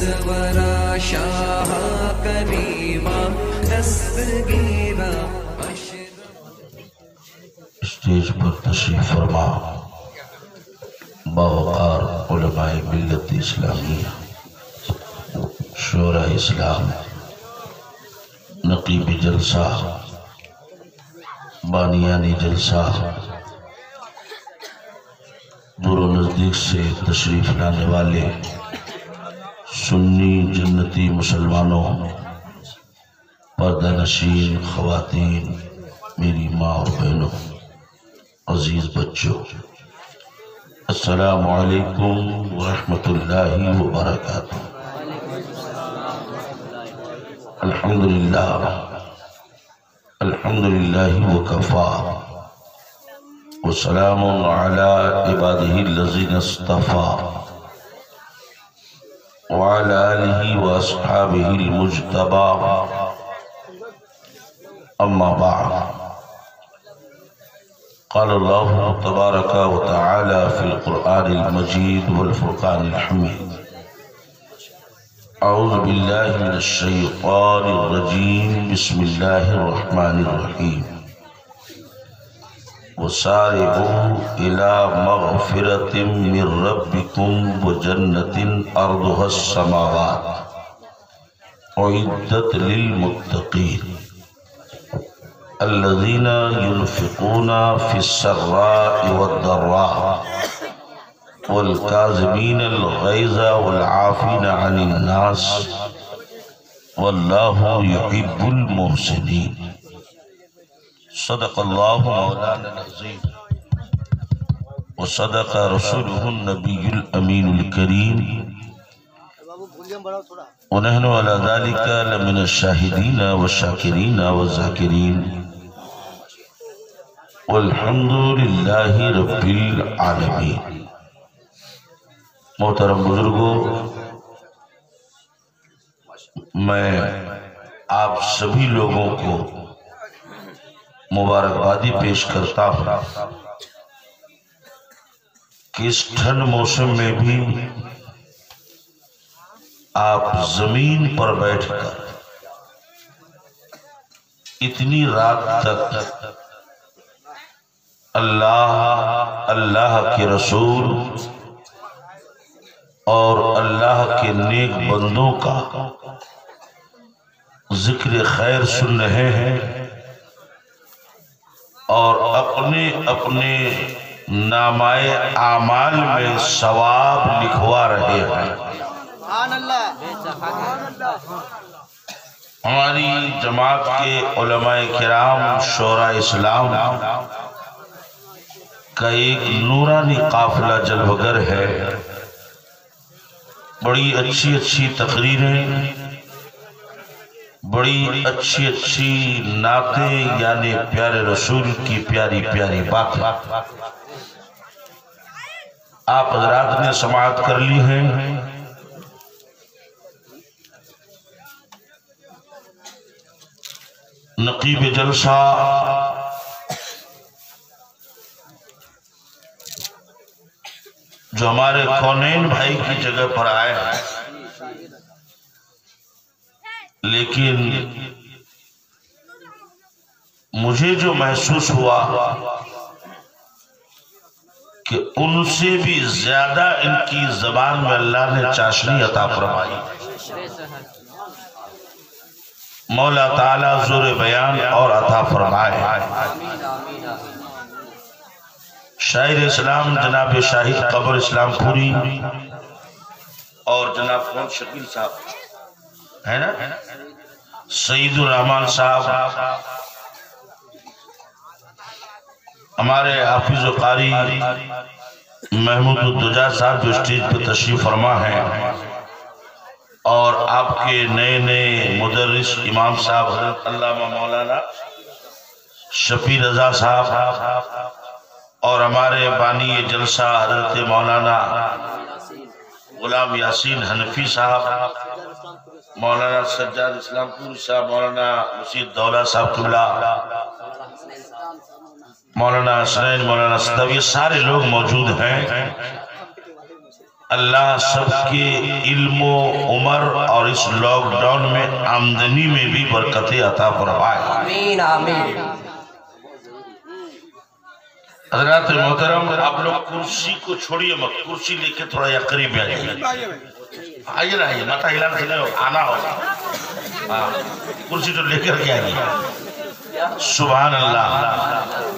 सरवरा शाह करीमा दस्तगीरा। Stage पर तशरीफ फरमा बावकार उलमाए मिल्लत इस्लामिया, शोरा इस्लाम, नकीब जलसा, बानियानी जलसा, दूर नज़दीक से तशरीफ लाने वाले सुन्नी जन्नती मुसलमानों, पर्दा नशीन ख़वातीन, मेरी माँ और बहनों, अजीज बच्चों, अस्सलामु अलैकुम वरहमतुल्लाहि वबरकातुहू। अल्हम्दुलिल्लाह वकफ़ा वस्सलामुन अला इबादिहिल्लज़ीना इस्तफ़ा व अला आलिहि व अस्हाबिहिल मुज्तबा, अम्मा बअद। क़ाल अल्लाहु तबारक व तआला फ़िल क़ुरआनिल मजीद वल फ़ुरक़ानिल हमीद। अऊज़ु बिल्लाहि मिनश शैतानिर रजीम। बिस्मिल्लाहिर रहमानिर रहीम। वसारिबू इला मग़फ़िरतिम मिर रब्बिकुम व जन्नतिन अर्दुहस समावात उइद्दत लिल मुत्तक़ीन अल्लज़ीना युनफ़िक़ूना फ़िस्सर्रा'i वद्दर्रा'i वल काज़िमीनल ग़ैज़ वल आफ़ीना अनिन नास वल्लाहु युहिब्बुल मुहसिनीन। सदक़ल्लाहु मौलाना अज़ीम व सदक़ रसूलुहुन नबियुल अमीनुल करीम व नहनु अला ज़ालिका लमिनश शाहिदीन व शाकिरीन व ज़ाकिरीन वल्हम्दुलिल्लाहि रब्बिल आलमीन। मोहतरम बुजुर्गों, मैं आप सभी लोगों को मुबारकबादी पेश करता हूँ कि इस ठंड मौसम में भी आप जमीन पर बैठकर इतनी रात तक अल्लाह, अल्लाह के रसूल और अल्लाह के नेक बंदों का जिक्र खैर सुन रहे हैं और अपने अपने नामाए आमाल में सवाब लिखवा रहे हैं। हमारी जमात के उलमाए किराम, शोरा इस्लाम का एक नूरानी काफिला जलवगर है। बड़ी अच्छी अच्छी तकरीरें, बड़ी अच्छी अच्छी नातें, यानी प्यारे रसूल की प्यारी प्यारी बातें आप हज़रात ने समाअत कर ली हैं। नकीब जलसा जो हमारे कौनैन भाई की जगह पर आए हैं, लेकिन मुझे जो महसूस हुआ कि उनसे भी ज्यादा इनकी जबान में अल्लाह ने चाशनी अता फरमाई। मौला ताला ज़ोर बयान और अता फरमाए। शायर इस्लाम जनाब शाहिद कबर इस्लामपुरी और जनाब कौन शकील साहब है ना, सईदुर रहमान साहब, हमारे हाफिज कारी महमूद दुजा साहब जो स्टेज पर तशरीफ फरमा है, और आपके नए नए मुदर्रिस इमाम साहब हज़रत अल्लामा मौलाना शफी रजा साहब और हमारे बानी जलसा हज़रत मौलाना गुलाम यासीन हनफी साहब, मौलाना सज्जाद इस्लामपुरी साहब, मौलाना मुसीद दौला साहब किबला, मौलाना हसनैन, मौलाना सदवी, सारे लोग मौजूद हैं। अल्लाह सबके इल्म उमर और इस लॉकडाउन में आमदनी में भी बरकतें अता फरमाए। आमीन आमीन। हज़रात मोहतरम, आप लोग कुर्सी को छोड़िए मत, कुर्सी लेके थोड़ा या करीब आइए। आइए ना, आइए, माता हिलाना से नहीं आना होगा। हाँ, कुर्सी तो लेकर के आइए। सुभान अल्लाह।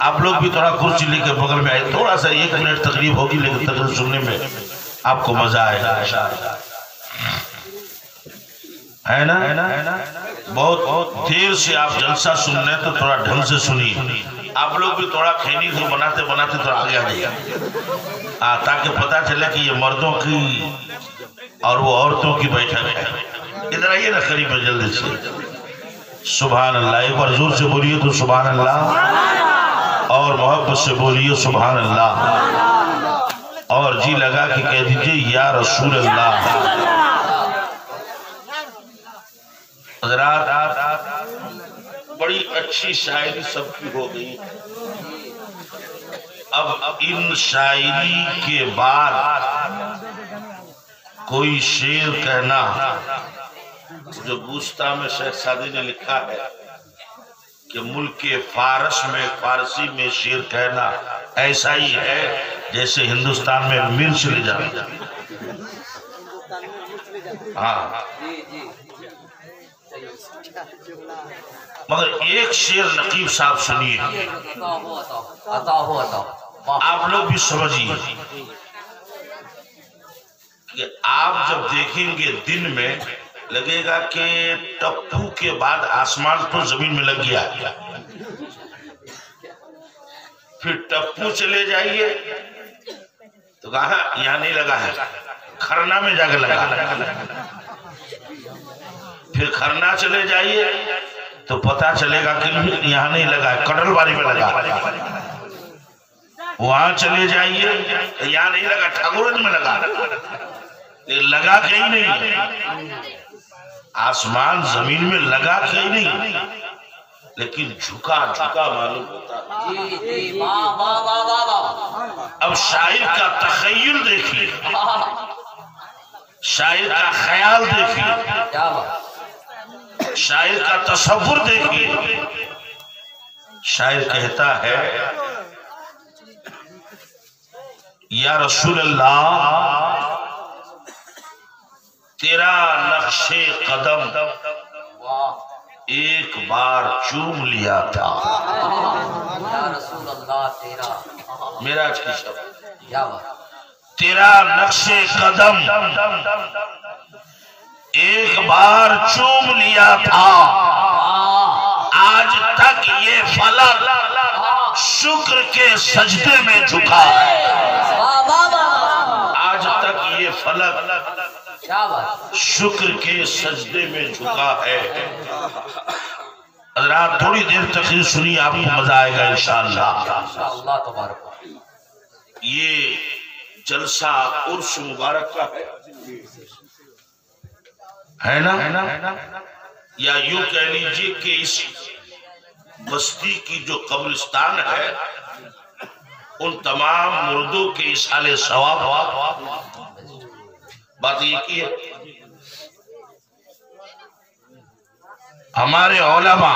आप लोग भी थोड़ा कुर्सी लेकर बगल में आए, थोड़ा सा 1 मिनट तकलीफ होगी, लेकिन तकलीफ सुनने में आपको मजा आएगा, है ना? बहुत देर से आप जलसा सुन रहे हैं तो थोड़ा ढंग से सुनिए। आप लोग भी थोड़ा खैनी से बनाते बनाते थोड़ा आगे आ जाइए, ताकि पता चले कि ये मर्दों की और वो औरतों की बैठक है। इधर आइए ना करीब में जल्दी से। सुभान अल्लाह। एक बार जोर से बोलिए तो सुभान अल्लाह, और मोहब्बत से बोलिए सुभान अल्लाह, और जी लगा के कह दीजिए या रसूल अल्लाह। हज़रात, बड़ी अच्छी शायरी सबकी हो गई। अब इन शायरी के बाद कोई शेर कहना, जो गुस्ता में शेख सादी ने लिखा है कि मुल्क फारस में फारसी में शेर कहना ऐसा ही है जैसे हिंदुस्तान में मिर्च ले जाना। हाँ, मगर एक शेर नकीब साहब सुनिए, आप लोग भी समझिए कि आप जब देखेंगे दिन में लगेगा कि टप्पू के बाद आसमान तो जमीन में लग गया, फिर टप्पू चले जाइए तो कहा यहाँ नहीं लगा है, खरना में जाकर लगा। फिर खरना चले जाइए तो पता चलेगा कि यहाँ नहीं लगा है, कटलबारी में लगा। वहां चले जाइए तो यहाँ नहीं लगा, ठाकुरगंज में लगा। लगा कहीं नहीं, आसमान जमीन में लगा कहीं नहीं, लेकिन झुका झुका मालूम होता। अब शायर का तखय्युल देखिए, शायर का ख्याल देखिए, शायर का तसव्वुर देखिए। शायर कहता है या रसूल अल्लाह तेरा नक्शे कदम एक बार चूम लिया था। या रसूल अल्लाह तेरा मेराज की शब्द, तेरा नक्शे कदम एक बार चूम लिया था। आज तक ये फलक शुक्र के सजदे में झुका है। आज तक ये फलक शुक्र के सजदे में झुका है। हज़रात, थोड़ी देर तक सुनिए, आपको मजा आएगा इंशाअल्लाह। ये जलसा उर्स मुबारक का है ना, या यूं कह लीजिए कि इस बस्ती की जो कब्रिस्तान है उन तमाम मुर्दों के इसाले सवाब। बात ये की है, हमारे औलमा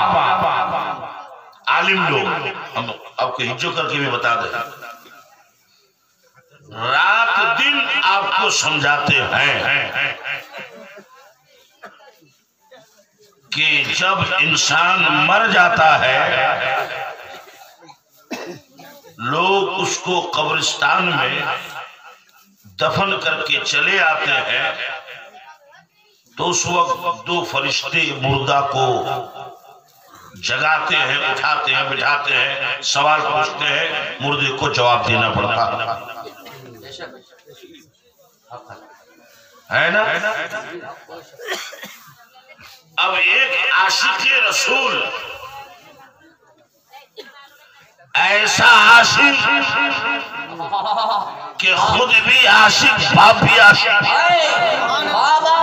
आलिम लोग, हम आपको हिज्जो करके भी बता दें, रात दिन आपको समझाते हैं कि जब इंसान मर जाता है लोग उसको कब्रिस्तान में दफन करके चले आते हैं तो उस वक्त 2 फरिश्ते मुर्दा को जगाते हैं, उठाते हैं, बिठाते हैं, सवाल पूछते हैं, मुर्दे को जवाब देना पड़ता है ना। अब एक आशिक़े रसूल, ऐसा आशिक कि खुद भी आशिक, बाप भी आशिक,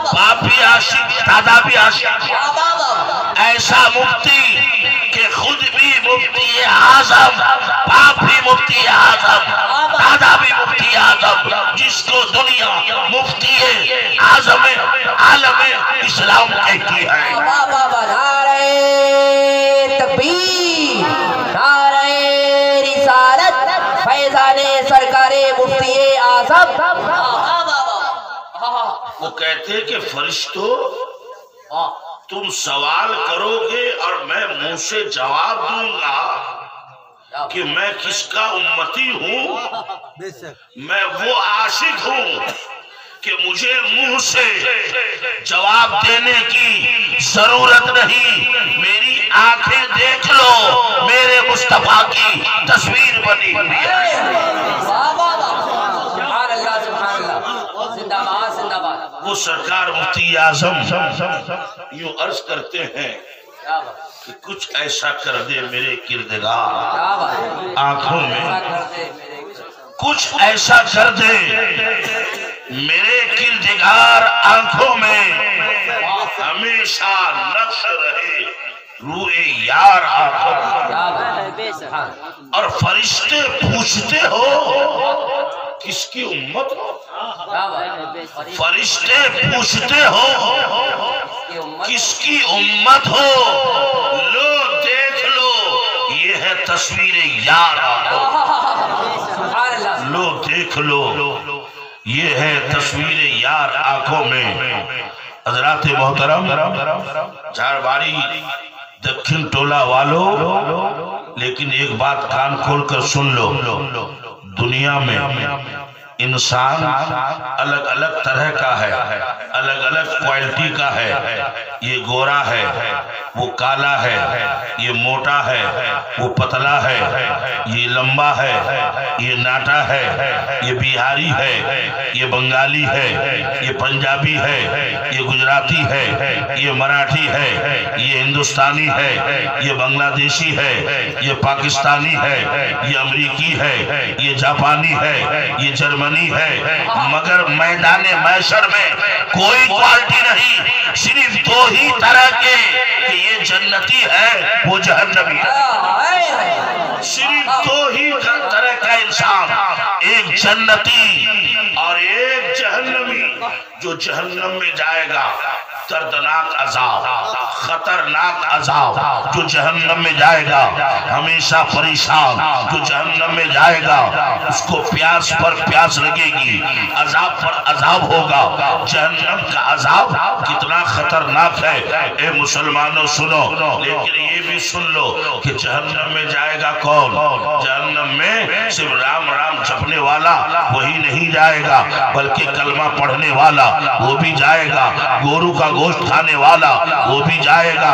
बाप भी आशिक, दादा भी आशिक, ऐसा मुफ्ती कि खुद भी मुफ्ती आजम, बाप भी मुफ्ती आजम, दादा भी मुफ्ती आजम, जिसको दुनिया मुफ्ती आजम आलम इस्लाम कहती है। नारे तकबीर, नारे रिसालत, फैजाने सरकारे मुफ्ती आजम। वो कहते कि फरिश्तों तुम सवाल करोगे और मैं मुंह से जवाब दूंगा कि मैं किसका उम्मती हूँ। मैं वो आशिक हूँ कि मुझे मुंह से जवाब देने की जरूरत नहीं। मेरी आंखें देख लो, मेरे मुस्तफा की तस्वीर बनी हुई है। वो सरकार मुफ्ती आजम यूं अर्ज करते हैं कि कुछ ऐसा कर दे मेरे किरदार आंखों में, कुछ ऐसा कर दे मेरे किरदार आंखों में, हमेशा नक्श रहे रूए यार आंखों में। और फरिश्ते पूछते हो किसकी उम्मत हो, फरिश्ते पूछते हो किसकी उम्मत हो। लो देख लो, ये है तस्वीर यार, लो देख लो, ये है तस्वीर यार आंखों में। हजरात मोहतरम, झारवाड़ी दक्षिण टोला वालों, लेकिन एक बात कान खोलकर सुन लो, दुनिया में इंसान अलग अलग तरह का है, अलग अलग क्वालिटी का है। ये गोरा है, वो काला है, ये मोटा है, वो पतला है, ये लंबा है, ये नाटा है, ये बिहारी है, ये बंगाली है, ये पंजाबी है, ये गुजराती है, ये मराठी है, ये हिंदुस्तानी है, ये बांग्लादेशी है, ये पाकिस्तानी है, ये अमेरिकी है, ये जापानी है, ये जर्मनी है। मगर मैदाने मैशर में कोई क्वालिटी नहीं, सिर्फ दो ही तरह के, कि ये जन्नती है, वो जहन्नमी है। सिर्फ दो ही तरह का इंसान, एक जन्नती और एक जहन्नमी। जो जहन्नम में जाएगा दर्दनाक अजाब, खतरनाक अजाब, जो जहन्नम में जाएगा हमेशा परेशान, जो जहन्नम में जाएगा उसको प्यास पर प्यास लगेगी, अजाब पर अजाब होगा। जहन्नम का अजाब कितना खतरनाक है, ए मुसलमानों सुनो। लेकिन ये भी सुन लो कि जहन्नम में जाएगा कौन? जहन्नम में सिर्फ राम राम जपने वाला वही नहीं जाएगा, बल्कि कलमा पढ़ने वाला वो भी जाएगा, गोरू का गोश्त खाने वाला वो भी जाएगा,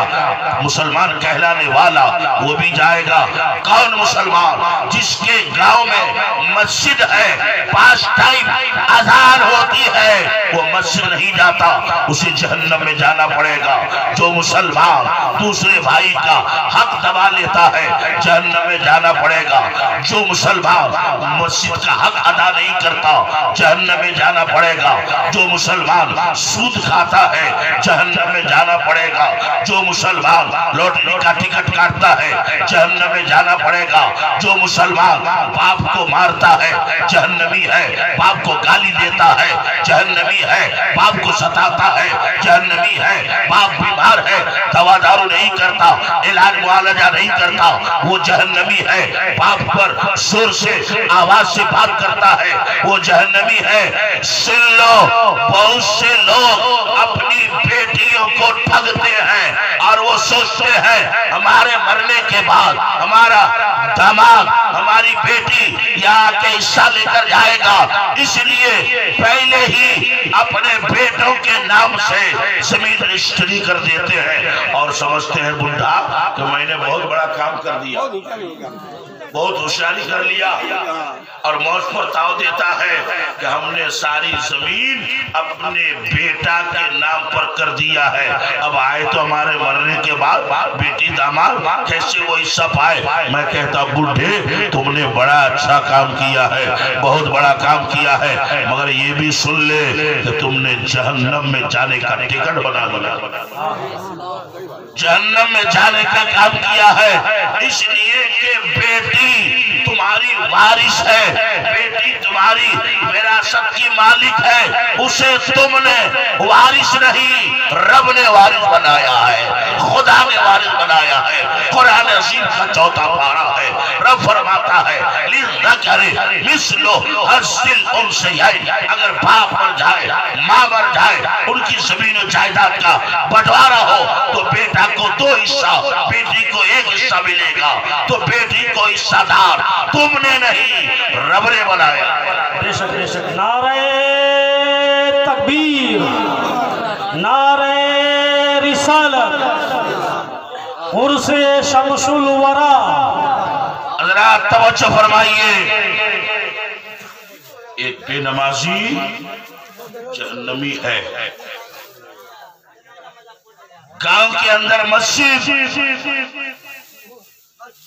मुसलमान कहलाने वाला वो भी जाएगा। कौन मुसलमान? जिसके गांव में मस्जिद है, 5 टाइम अजान होती है, वो मस्जिद नहीं जाता, उसे जहन्नम में जाना पड़ेगा। जो मुसलमान दूसरे भाई का हक दबा लेता है, जहन्नम में जाना पड़ेगा। जो मुसलमान मस्जिद का हक अदा नहीं करता, जहन्नम में जाना पड़ेगा। जो मुसलमान सूद खाता है, जहन्नम में जाना पड़ेगा। जो मुसलमान लॉटरी का टिकट काटता है, जहन्नम में जाना पड़ेगा। जो मुसलमान बाप को मारता है, जहन्नमी है। बाप को गाली देता है, जहन्नमी है। बाप को सताता है, जहन्नमी है। बाप बीमार है, दवा दारू नहीं करता, इलाज मुआवजा नहीं करता, वो जहन्नमी है। बाप पर जोर से आवाज से बात करता है, वो जहन्नमी है। सुन लो, बहुत से लोग अपनी बेटियों को ठगते हैं और वो सोचते हैं हमारे मरने के बाद हमारा दामाद हमारी बेटी यहाँ के हिस्सा लेकर जाएगा, इसलिए पहले ही अपने बेटों के नाम से जमीन रजिस्ट्री कर देते हैं और समझते हैं बुढ़ा कि मैंने बहुत बड़ा काम कर दिया। बहुत होशियारी कर लिया और मौज पर ताव देता है कि हमने सारी जमीन अपने बेटा के नाम पर कर दिया है। अब आए तो हमारे मरने के बाद बेटी दामाद कैसे वो हिस्सा पाए। मैं कहता बूढ़े तुमने बड़ा अच्छा काम किया है, बहुत बड़ा काम किया है, मगर ये भी सुन ले कि तुमने जहन्नम में जाने का टिकट बना लिया, जहन्नम में जाने का काम किया है। इसलिए कि बेटी तुम्हारी वारिस है, बेटी तुम्हारी विरासत की मालिक है, उसे तुमने वारिस नहीं रब ने वारिस बनाया है, खुदा ने वारिस बनाया है। कुरान अजीम का 4था पारा है, रब फरमाता है अगर बाप मर जाए, माँ मर जाए, उनकी जमीन जायदाद का बंटवारा हो तो बेटा को 2 हिस्सा, बेटी को 1 हिस्सा मिलेगा। तो बेटी को हिस्सादार तुमने नहीं रब ने बनाया। बेशक बेशक। नारे तकबीर, नारे रिसालत, उर्से शमसुल वरा। हज़रात तवज्जो फरमाइए, एक बेनमाजी जहन्नमी है। गांव के अंदर मस्जिद,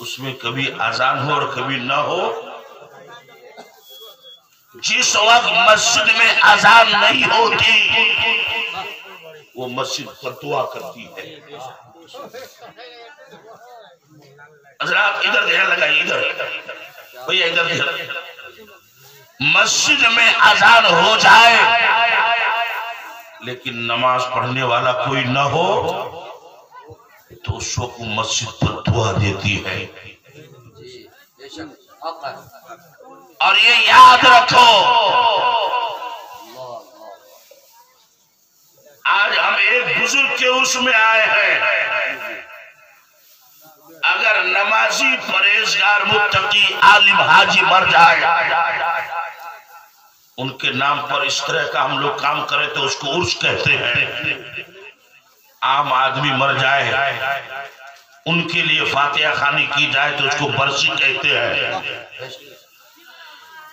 उसमें कभी अजान हो और कभी ना हो। जिस वक्त मस्जिद में अजान नहीं होती वो मस्जिद पर दुआ करती है। हज़रात इधर ध्यान लगाइए, इधर भैया इधर ध्यान। मस्जिद में अजान हो जाए लेकिन नमाज पढ़ने वाला कोई न हो तो उस वक्त मस्जिद पर दुआ देती है। और ये याद रखो, आज हम एक बुजुर्ग के उसमें आए हैं। अगर नमाजी परहेजगार मुत्तकी आलिम हाजी मर जाए, उनके नाम पर इस तरह का हम लोग काम करें तो उसको उर्स कहते हैं। आम आदमी मर जाए, उनके लिए फातिहा खानी की जाए तो उसको बरसी कहते हैं।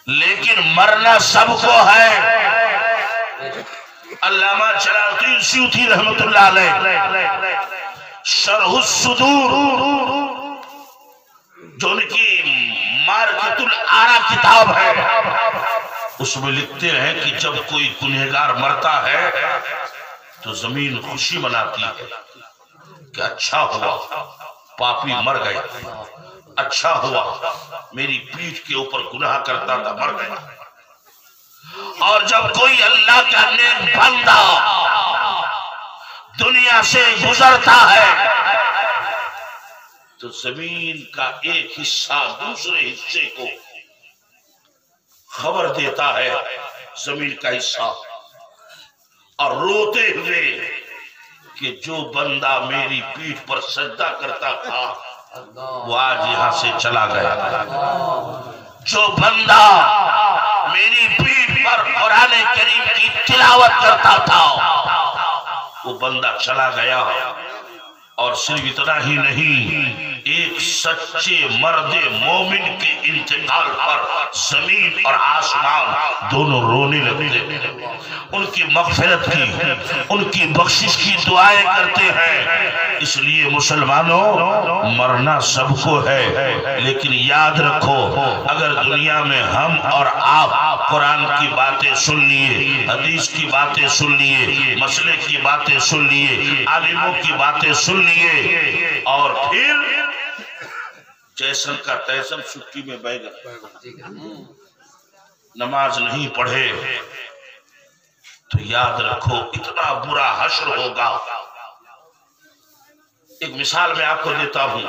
लेकिन मरना सबको है। अल्लामा जलालुद्दीन सूती रहमतुल्लाह अलैह शरहुस सुदूर, जो उनकी मार्केतुल आरा किताब है, उसमें लिखते हैं कि जब कोई गुनहगार मरता है तो जमीन खुशी मनाती है कि अच्छा हुआ पापी मर गए, अच्छा हुआ मेरी पीठ के ऊपर गुनाह करता था मर गया। और जब कोई अल्लाह का नेक बंदा दुनिया से गुजरता है तो जमीन का एक हिस्सा दूसरे हिस्से को खबर देता है, जमीन का हिस्सा, और रोते हुए कि जो बंदा मेरी पीठ पर सजदा करता था वो आज यहां से चला गया। जो बंदा मेरी पीठ पर कुरान करीम की तिलावत करता था वो बंदा चला गया। और सिर्फ इतना ही नहीं, एक सच्चे मर्दे मोमिन के इंतकाल पर जमीन और आसमान दोनों रोने लगते, उनकी मगफिरत की, उनकी बख्शिश की दुआएं करते हैं। इसलिए मुसलमानों, मरना सबको है, लेकिन याद रखो अगर दुनिया में हम और आप कुरान की बातें सुन लिए, हदीस की बातें सुन लिए, मसले की बातें सुन लिए, आलिमों की बातें सुन लिए और फिर जैसन का तैसन सुक्की में बैगन, नमाज नहीं पढ़े तो याद रखो इतना बुरा हश्र होगा। एक मिसाल मैं आपको देता हूं,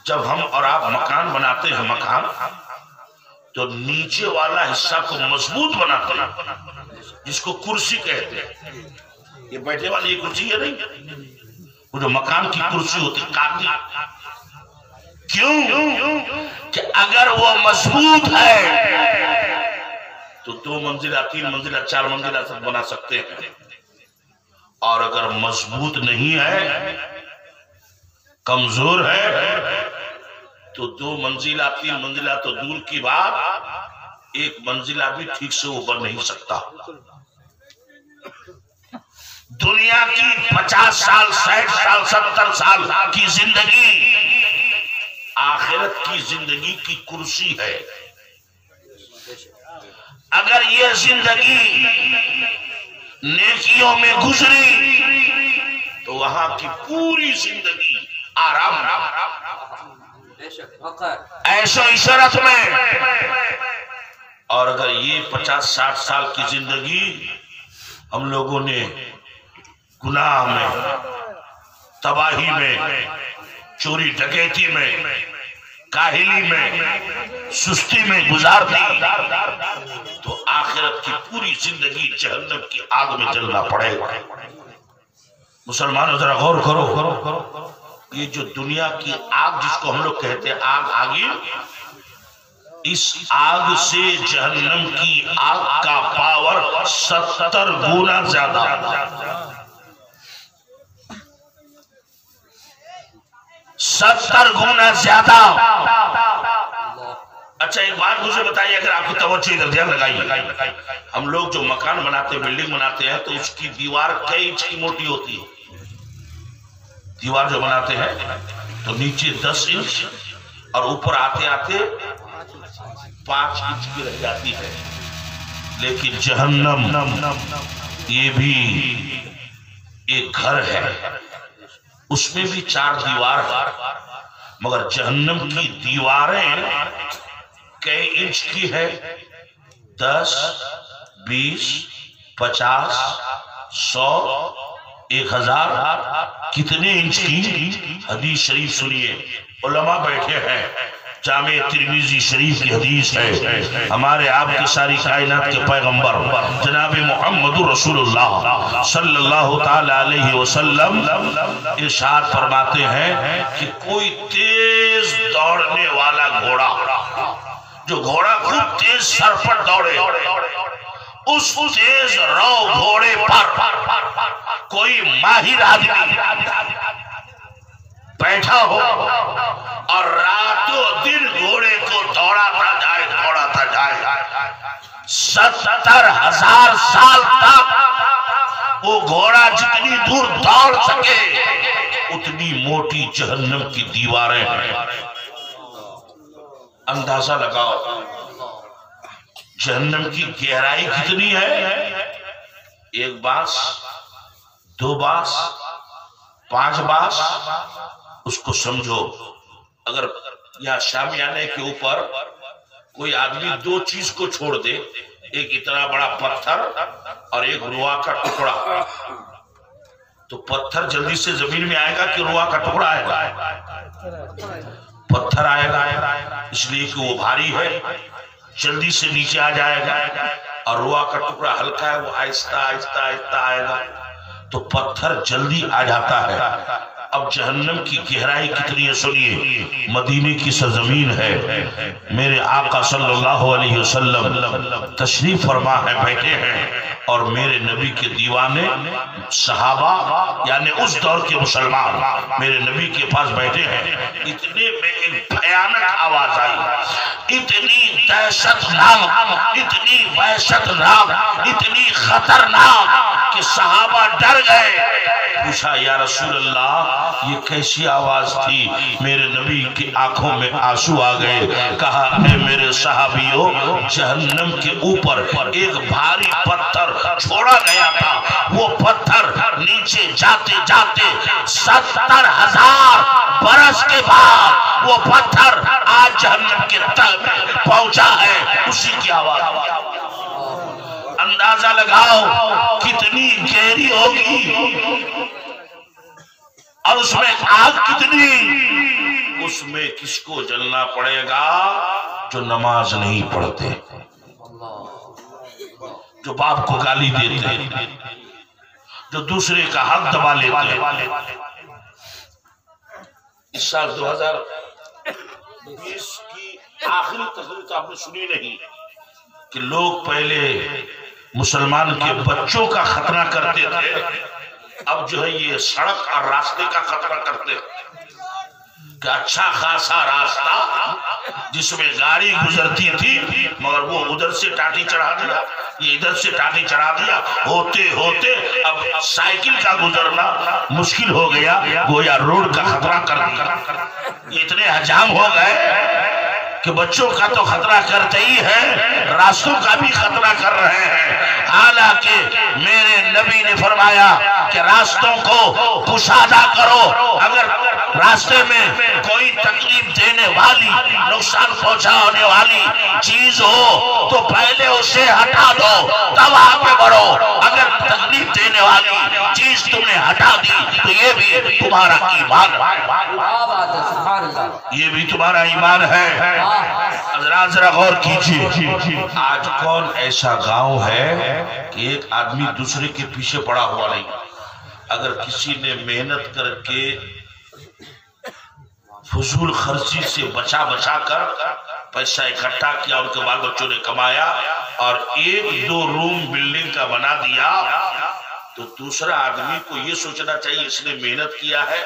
जब हम और आप मकान बनाते हैं, मकान तो नीचे वाला हिस्सा को मजबूत बनाते हैं, जिसको कुर्सी कहते हैं। ये बैठने वाली ये कुर्सी है नहीं, वो जो मकान की कुर्सी होती काटी, क्यों कि अगर वो मजबूत है तो 2 मंजिला 3 मंजिला 4 मंजिला सब बना सकते हैं, और अगर मजबूत नहीं है, कमजोर है, तो 2 मंजिला 3 मंजिला तो दूर की बात, 1 मंजिला भी ठीक से वो बन नहीं सकता। दुनिया की 50 साल 60 साल 70 साल की जिंदगी आखिरत की जिंदगी की कुर्सी है। अगर ये जिंदगी नेकियों में गुजरी तो वहां की पूरी जिंदगी आराम ऐशो इशरत में। और अगर ये 50-60 साल की जिंदगी हम लोगों ने गुनाह में, तबाही में, चोरी डकैती में, काहिली में, सुस्ती में गुजार दी तो आखिरत की पूरी जिंदगी जहन्नम की आग में जलना पड़ेगा। मुसलमानों जरा गौर करो, ये जो दुनिया की आग जिसको हम लोग कहते हैं आग, आगे, इस आग से जहन्नम की आग का पावर 70 गुना ज्यादा। सत्तर गुना ज्यादा। अच्छा एक बात मुझे बताइए, अगर आपकी तवज्जो इधर ध्यान लगाइए, हम लोग जो मकान बनाते हैं, बिल्डिंग बनाते हैं, तो उसकी दीवार कई इंच की मोटी होती है। दीवार जो बनाते हैं तो नीचे 10 इंच और ऊपर आते आते 5 इंच की रह जाती है। लेकिन जहन्नम ये भी एक घर है, उसमें भी 4 दीवार है, मगर जहन्नम की दीवारें कई इंच की है? 10, 20, 50, 100, 1000, कितने इंच की? हदीस शरीफ सुनिए, उलमा बैठे हैं, जामे तिरमिजी शरीफ की हदीस है। हमारे आपकी सारी कायनात के पैगंबर जनाब मोहम्मद रसूलुल्लाह सल्लल्लाहु ताला अलैहि वसल्लम इरशाद फरमाते हैं कि कोई तेज दौड़ने वाला घोड़ा, जो घोड़ा खूब तेज सर पर दौड़े, उस तेज रौ घोड़े पर कोई माहिर आदमी बैठा हो और रातों दिन घोड़े को दौड़ाता जाए 70,000 साल तक वो घोड़ा जितनी दूर दौड़ सके उतनी मोटी जहन्नम की दीवारें हैं। अंदाजा लगाओ जहन्नम की गहराई कितनी है? 1 बास, 2 बास, 5 बास, उसको समझो। अगर यहाँ शामियाने के ऊपर कोई आदमी 2 चीज को छोड़ दे, एक इतना बड़ा पत्थर और एक रुआ का टुकड़ा, तो पत्थर जल्दी से जमीन में आएगा कि रुआ का टुकड़ा आएगा? पत्थर आएगा, इसलिए कि वो भारी है, जल्दी से नीचे आ जाएगा, और रुआ का टुकड़ा हल्का है, वो आहिस्ता आहिस्ता आहिस्ता आएगा, तो पत्थर जल्दी आ जाता है। अब जहन्नम की गहराई कितनी है सुनिए। मदीने की सरजमीन है, मेरे आका सल्लल्लाहु अलैहि वसल्लम तशरीफ फरमा है, बैठे हैं, और मेरे नबी के दीवाने सहाबा यानी उस दौर के मुसलमान मेरे नबी के पास बैठे हैं। इतने में एक भयानक आवाज आई, इतनी दहशतनाक, इतनी वहशतनाक, इतनी खतरनाक कि सहाबा डर गए। पूछा या रसूल अल्लाह ये कैसी आवाज थी? मेरे नबी की आंखों में आंसू आ गए। कहा है मेरे सहाबियों, जहन्नम के ऊपर एक भारी पत्थर छोड़ा गया था, वो पत्थर नीचे जाते जाते 70,000 बरस के बाद वो पत्थर आज जहन्नम के तल में पहुंचा है, उसी की आवाज। अंदाजा लगाओ कितनी गहरी होगी और उसमें आग कितनी। उसमें किसको जलना पड़ेगा? जो नमाज नहीं पढ़ते, जो बाप को गाली देते, जो दूसरे का हक दबा लेते। इस साल 2020 की आखिरी तस्वीर तो आपने सुनी नहीं कि लोग पहले मुसलमान के बच्चों का खतरा करते थे, अब जो है ये सड़क और रास्ते का खतरा करते। कि अच्छा खासा रास्ता जिसमें गाड़ी गुजरती थी, मगर वो उधर से टाटी चढ़ा दिया, ये इधर से टाटी चढ़ा दिया, होते होते अब साइकिल का गुजरना मुश्किल हो गया, गोया रोड का खतरा कर दिया। इतने हजाम हो गए कि बच्चों का तो खतरा करते ही है, रास्तों का भी खतरा कर रहे हैं। हालांकि मेरे नबी ने फरमाया कि रास्तों को कुशादा करो, अगर रास्ते में कोई तकलीफ देने वाली, नुकसान पहुंचाने वाली चीज हो तो पहले उसे हटा दो, तब आगे बढ़ो। अगर तकलीफ देने वाली चीज तुमने हटा दी तो ये भी तुम्हारा ईमान, ये भी तुम्हारा ईमान है। जरा गौर कीजिए, आज कौन ऐसा गांव है कि एक आदमी दूसरे के पीछे पड़ा हुआ नहीं। अगर किसी ने मेहनत करके फजूल खर्ची से बचा बचा कर पैसा इकट्ठा किया, उनके बाल बच्चों ने कमाया और 1-2 रूम बिल्डिंग का बना दिया, तो दूसरा आदमी को यह सोचना चाहिए इसने मेहनत किया है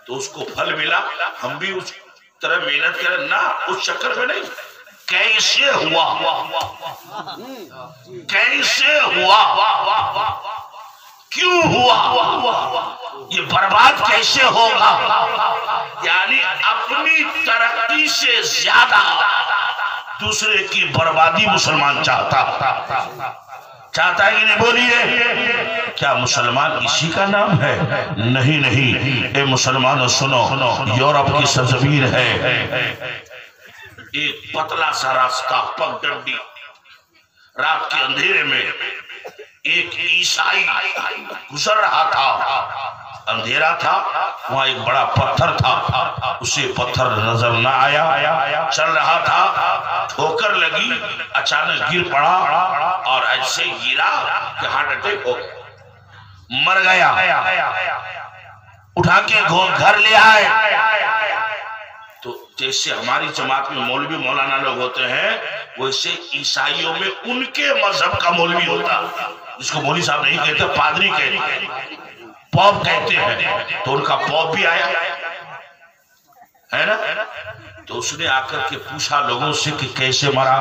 तो उसको फल मिला, हम भी उस तरह मेहनत करें ना, उस चक्कर में नहीं। कैसे हुआ, कैसे हुआ, क्यों हुआ, ये बर्बाद कैसे होगा, यानी अपनी तरक्की से ज्यादा दूसरे की बर्बादी मुसलमान चाहता है कि नहीं? बोलिए, क्या मुसलमान इसी का नाम है? नहीं नहीं, ए मुसलमानों सुनो, यूरोप की सरजमीन है, एक पतला सा रास्ता, पगडंडी, रात के अंधेरे में एक ईसाई गुजर रहा था, अंधेरा था, वहां एक बड़ा पत्थर था, उसे पत्थर नजर न आया, चल रहा था, ठोकर लगी, अचानक गिर पड़ा और ऐसे गिरा कि हार्ट अटैक हो गया, मर गया। उठा के घर ले आए, तो जैसे हमारी जमात में मौलवी मौलाना लोग होते हैं, वैसे ईसाइयों में उनके मजहब का मौलवी होता, जिसको मौलवी साहब नहीं कहते, पादरी कहते हैं, पॉप कहते हैं, तो उनका पॉप भी आया है ना। तो उसने आकर के पूछा लोगों से कि कैसे मरा।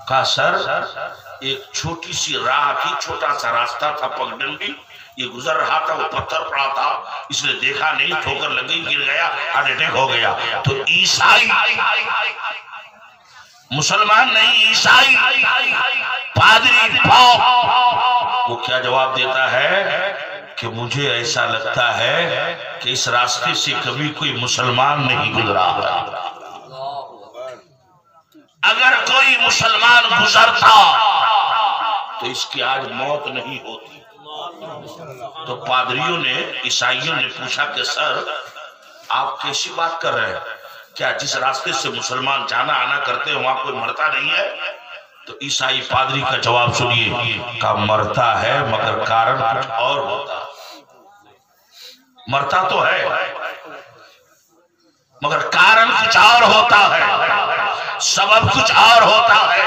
कहा सर एक छोटी सी राह थी, छोटा सा रास्ता था, पगडंडी, ये गुजर रहा था, वो पत्थर पड़ा था, इसने देखा नहीं, ठोकर लगी, गिर गया, हार्ट अटैक हो गया। तो ईसाई, मुसलमान नहीं, ईसाई, पादरी, पॉप, वो क्या जवाब देता है कि मुझे ऐसा लगता है कि इस रास्ते से कभी कोई मुसलमान नहीं गुजरा है, अगर कोई मुसलमान गुजरता तो इसकी आज मौत नहीं होती। तो पादरियों ने, ईसाइयों ने पूछा कि सर आप कैसी बात कर रहे हैं, क्या जिस रास्ते से मुसलमान जाना आना करते हैं वहां कोई मरता नहीं है? तो ईसाई पादरी का जवाब सुनिए, का मरता है मगर कारण कुछ और होता है। मरता तो है मगर कारण कुछ और होता है, सबब कुछ और होता है,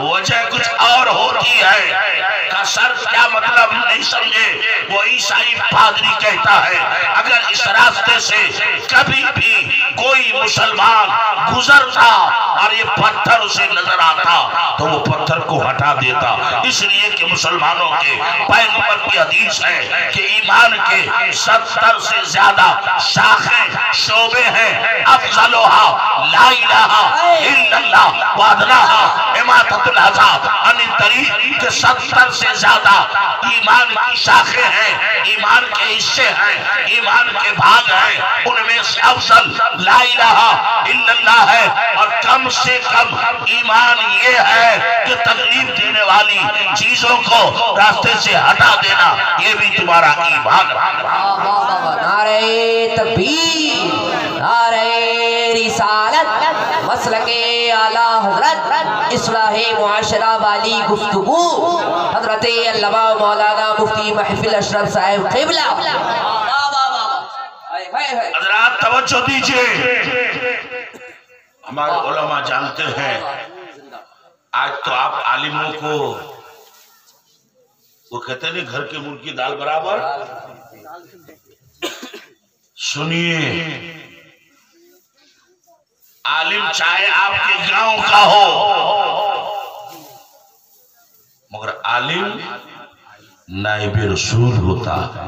वजह कुछ और होती है। का सर क्या मतलब नहीं समझे? वो ईसाई पादरी कहता है अगर इस रास्ते से कभी भी कोई मुसलमान गुजरता और ये पत्थर उसे नजर आता तो वो पत्थर को हटा देता, इसलिए कि मुसलमानों के पैगंबर की हदीस है कि ईमान के 70 से ज्यादा शाखें शोबे हैं। अफजलुहा ला इलाहा इल्लल्लाह व अदनाहा इमाततुल अज़ा अनिल तरीक़ के 70 से ज्यादा ईमान की शाखें हैं, ईमान के हिस्से हैं, ईमान के भाग हैं। उनमें से अफजल ला इलाहा इल्लल्लाह है और कम से कम ईमान ये है कि तकलीफ देने वाली चीजों को रास्ते से हटा देना, ये भी तुम्हारा ईमान है। नारे तकबीर, नारे रिसालत, मसलके आला हजरत, इस्लाहे मुआशरा वाली गुफ्तगू, हजरत अल्लामा मौलाना मुफ्ती महफिल अशरफ साहिब क़िबला। हजरात तवज्जो दीजिए, हमारे उलमा जानते हैं आज तो आप आलिमों को, वो कहते नहीं घर के मुर्गी दाल बराबर। सुनिए आलिम चाहे आपके गांव का हो, मगर आलिम नाइब रसूल होता है।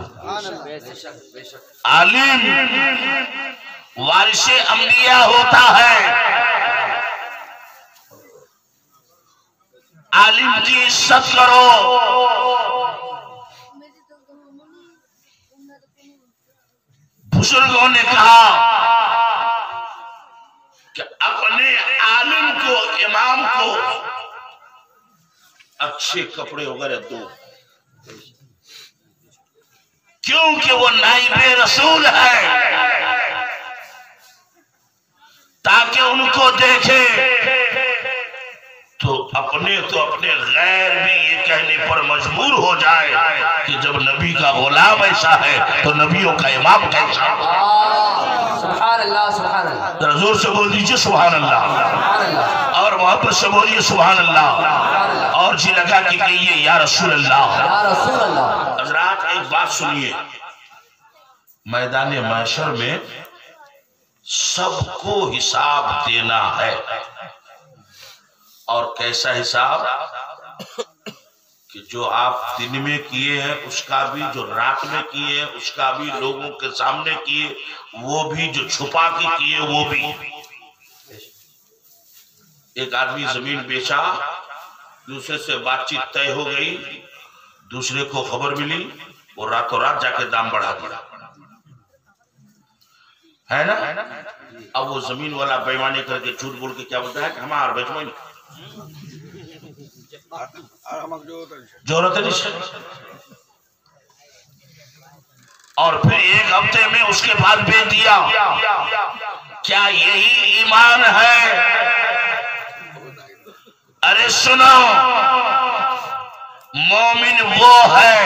आलिम वारिसे अंबिया होता है। आलिम की इज्जत करो। बुजुर्गों ने कहा कि अपने आलिम को, इमाम को अच्छे कपड़े वगैरह दो, क्योंकि वो नाइबे रसूल है, ताकि उनको देखे तो अपने गैर भी ये कहने पर मजबूर हो जाए कि जब नबी का गुलाम ऐसा है तो नबियों का इमाम कैसा। सुभान अल्लाह, सुभान अल्लाह। जोर से बोल दीजिए सुभान अल्लाह, और मोहब्बत से बोलिए सुभान अल्लाह, और जी लगा कि कहिए या रसूल अल्लाह, या रसूल अल्लाह। हजरात एक बात सुनिए, मैदान महशर में सबको हिसाब देना है, और कैसा हिसाब कि जो आप दिन में किए हैं उसका भी, जो रात में किए हैं उसका भी, लोगों के सामने किए वो भी, जो छुपा के किए वो भी। एक आदमी जमीन बेचा, दूसरे से बातचीत तय हो गई, दूसरे को खबर मिली, वो रातों रात जाके दाम बढ़ा दिया, है ना। अब वो जमीन वाला बेईमानी करके झूठ बोल के क्या बोलता है कि हमारा बेचवाई जरूरत नहीं, और फिर एक हफ्ते में उसके बाद बेच दिया। क्या यही ईमान है? अरे सुनो, मोमिन वो है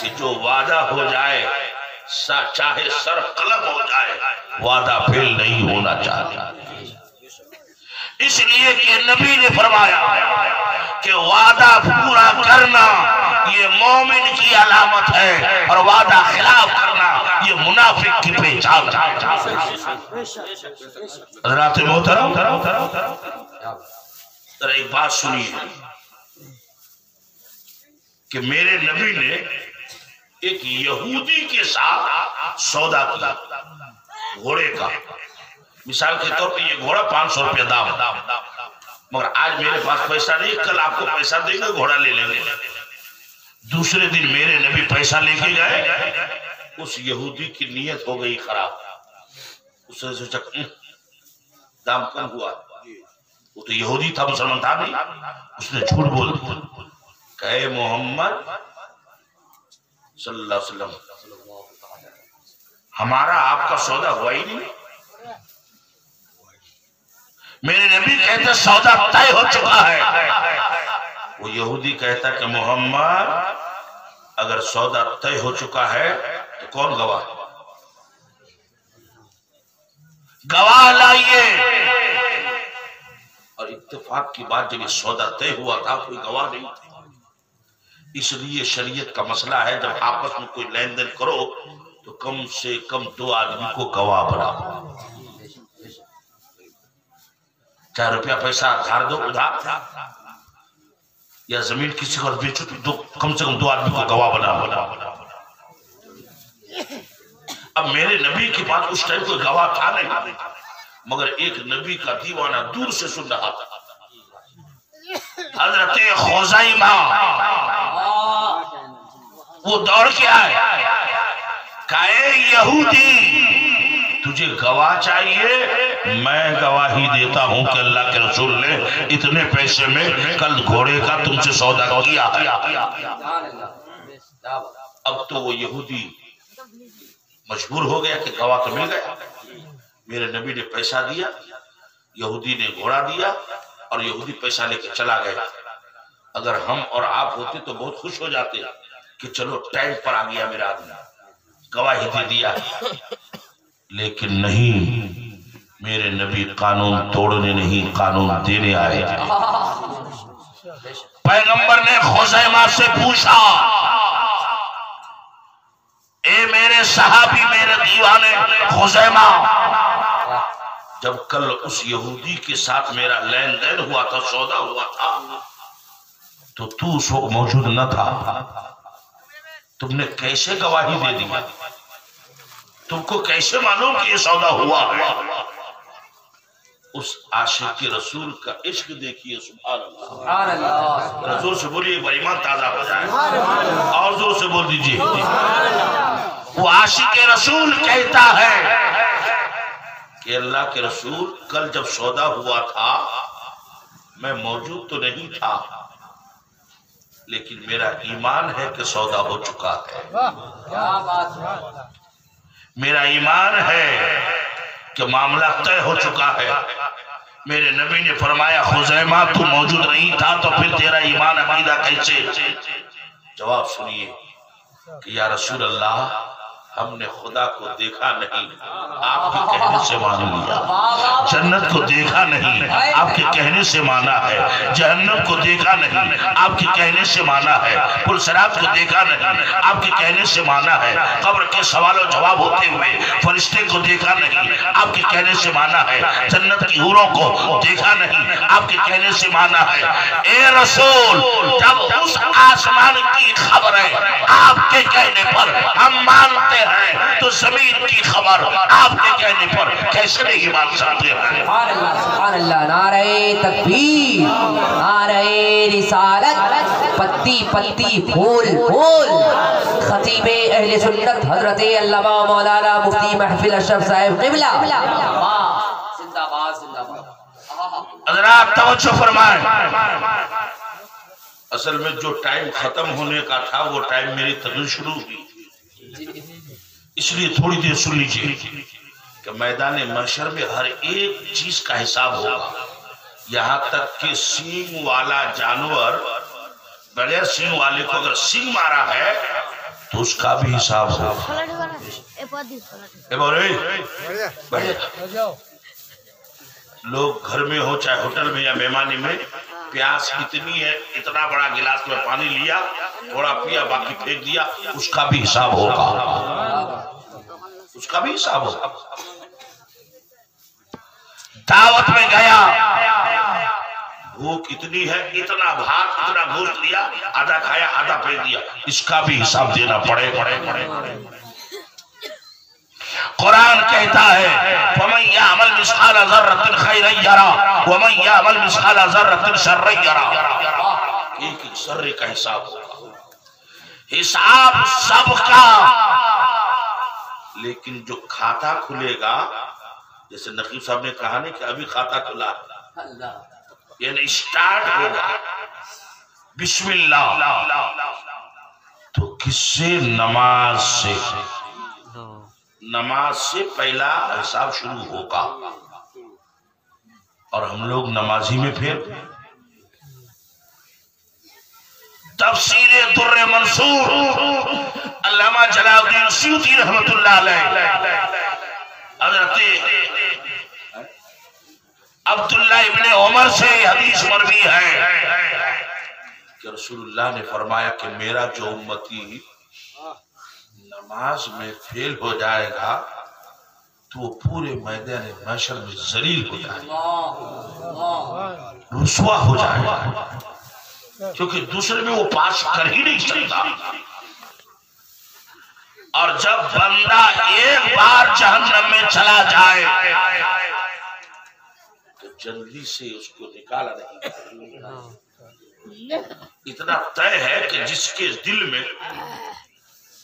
कि जो वादा हो जाए, चाहे सर कलम हो जाए, वादा फेल नहीं होना चाहिए। इसलिए कि नबी ने फरमाया कि वादा पूरा करना ये मोमिन की अलामत है, और वादा खिलाफ करना ये मुनाफिक की पहचान है। हज़रात मोहतरम, जरा एक बात सुनिए कि मेरे नबी ने एक यहूदी के साथ सौदा किया घोड़े का। मिसाल के तौर पे ये घोड़ा 500 रुपया दाम, मगर आज मेरे पास पैसा नहीं, कल आपको पैसा देंगे, घोड़ा ले लेंगे। दूसरे दिन मेरे नबी पैसा लेके गए, उस यहूदी की नीयत हो गई खराब, उसने सोचा दाम कम हुआ, वो तो यहूदी था, मुसलमान था नहीं। उसने झूठ बोल दिया, कहे मोहम्मद सल्लल्लाहु अलैहि वसल्लम हमारा आपका सौदा हुआ ही नहीं। मेरे नबी कहते सौदा तय हो चुका है। वो यहूदी कहता कि मोहम्मद अगर सौदा तय हो चुका है तो कौन गवाह? गवाह लाइए। और इत्तेफाक की बात, जब ये सौदा तय हुआ था कोई गवाह नहीं था। इसलिए शरीयत का मसला है, जब आपस में कोई लेन देन करो तो कम से कम 2 आदमी को गवाह बनाओ। 4 रुपया पैसा धार दो उधार, या जमीन किसी को बेचो तो कम से कम 2 आदमी को गवाह बनाओ। अब मेरे नबी के पास उस टाइम कोई गवाह था नहीं, मगर एक नबी का दीवाना दूर से सुन रहा था। हजरत खुज़ैमा वो दौड़ के आए, कहे यहूदी तुझे गवाह चाहिए? मैं गवाही देता हूं कि अल्लाह के रसूल ने इतने पैसे में कल घोड़े का तुमसे सौदा किया। अब तो वो यहूदी मजबूर हो गया कि गवाह तो मिल गया। मेरे नबी ने पैसा दिया, यहूदी ने घोड़ा दिया, और यहूदी पैसा लेके चला गया। अगर हम और आप होते तो बहुत खुश हो जाते कि चलो टाइम पर आ गया मेरा आदमी, गवाही दे दिया। लेकिन नहीं, मेरे नबी कानून तोड़ने नहीं, कानून देने आए। पैगंबर ने खुज़ैमा से पूछा, ए मेरे सहाबी, मेरे दीवाने खुज़ैमा, जब कल उस यहूदी के साथ मेरा लेन देन हुआ था, सौदा हुआ था, तो तू उस वक्त मौजूद न था। तुमने कैसे गवाही दे दी? तुमको कैसे मालूम कि ये सौदा हुआ? उस आशिक के रसूल का इश्क देखिए, सुभान अल्लाह। रसूल से बोलिए एक बार ईमान ताजा हो जाए, और जोर से बोल दीजिए। वो आशिक के रसूल कहता है कि अल्लाह के रसूल, कल जब सौदा हुआ था मैं मौजूद तो नहीं था, लेकिन मेरा ईमान है कि सौदा हो चुका है। क्या बात, मेरा ईमान है कि मामला तय हो चुका है। मेरे नबी ने फरमाया, खुज़ैमा तू मौजूद नहीं था तो फिर तेरा ईमान अकीदा कैसे? जवाब सुनिए कि या रसूल अल्लाह, हमने खुदा को देखा नहीं, आपके कहने से मान लिया। जन्नत को देखा नहीं, आपके कहने से माना है। जहन्नम को देखा नहीं, आपके कहने से माना है। पुलसरात को देखा नहीं, आपके कहने से माना है। कब्र के सवाल और जवाब होते हुए फरिश्ते को देखा नहीं, आपके कहने से माना है। जन्नत की हूरों को देखा नहीं, आपके कहने से माना है। ए रसूल, जब उस आसमान की खबर है आपके कहने पर हम मानते हैं, तो जमीन की खबर आपके कहने पर कैसे नहीं मान सकते हैं? सुभान अल्लाह, सुभान अल्लाह। नारे तकबीर, नारे रिसालत, पत्ती पत्ती फूल फूल। खतीबे अहले सुन्नत हजरत अल्लामा मौलाना मुफ्ती महफिल अशरफ साहिब क़िबला, जिंदाबाद जिंदाबाद। हज़रात तवज्जो फरमाएं। असल में जो टाइम खत्म होने का था वो टाइम मेरी तकरीर शुरू हुई, इसलिए थोड़ी देर सुन लीजिए कि मैदान महशर में हर एक चीज का हिसाब होगा। यहाँ तक कि सींग वाला जानवर बगैर सींग वाले को अगर सींग मारा है तो उसका भी हिसाब होगा। लोग घर में हो चाहे होटल में या मेहमानी में, प्यास इतनी है, इतना बड़ा गिलास में पानी लिया, थोड़ा पिया, बाकी फेंक दिया, उसका भी हिसाब होगा, उसका भी हिसाब होगा। दावत में गया, भूख इतनी है, इतना भात, इतना गोश्त लिया, आधा खाया, आधा फेंक दिया, इसका भी हिसाब देना पड़े। कुरान कहता है, वमन यामल मिस्काल ज़र्रतिन खैरन यरा वमन यामल मिस्काल ज़र्रतिन शर्रन यरा। एक एक सर्रे का हिसाब होगा, हिसाब सबका। लेकिन जो खाता खुलेगा, जैसे नकीब साहब ने कहा नहीं कि अभी खाता खुला, यानी स्टार्ट होगा बिस्मिल्लाह, तो किससे? नमाज से। नमाज से पहला हिसाब शुरू होगा, और हम लोग नमाजी में फिर तफसीर दुर्र मंसूर अल्लामा जलालुद्दीन सूती रहमतुल्लाह अलैह, हज़रत अब्दुल्लाह इब्ने उमर से हदीस मरवी है कि रसूलुल्लाह ने फरमाया कि मेरा जो उम्मती नमाज में फेल हो जाएगा तो वो पूरे मैदान महशर में जलील हो जाएगा, रुसवा हो जाएगा, क्योंकि दूसरे में वो पास कर ही नहीं सकता। और जब बंदा एक बार जहन्नम में चला जाए तो जल्दी से उसको निकाला नहीं। इतना तय है कि जिसके दिल में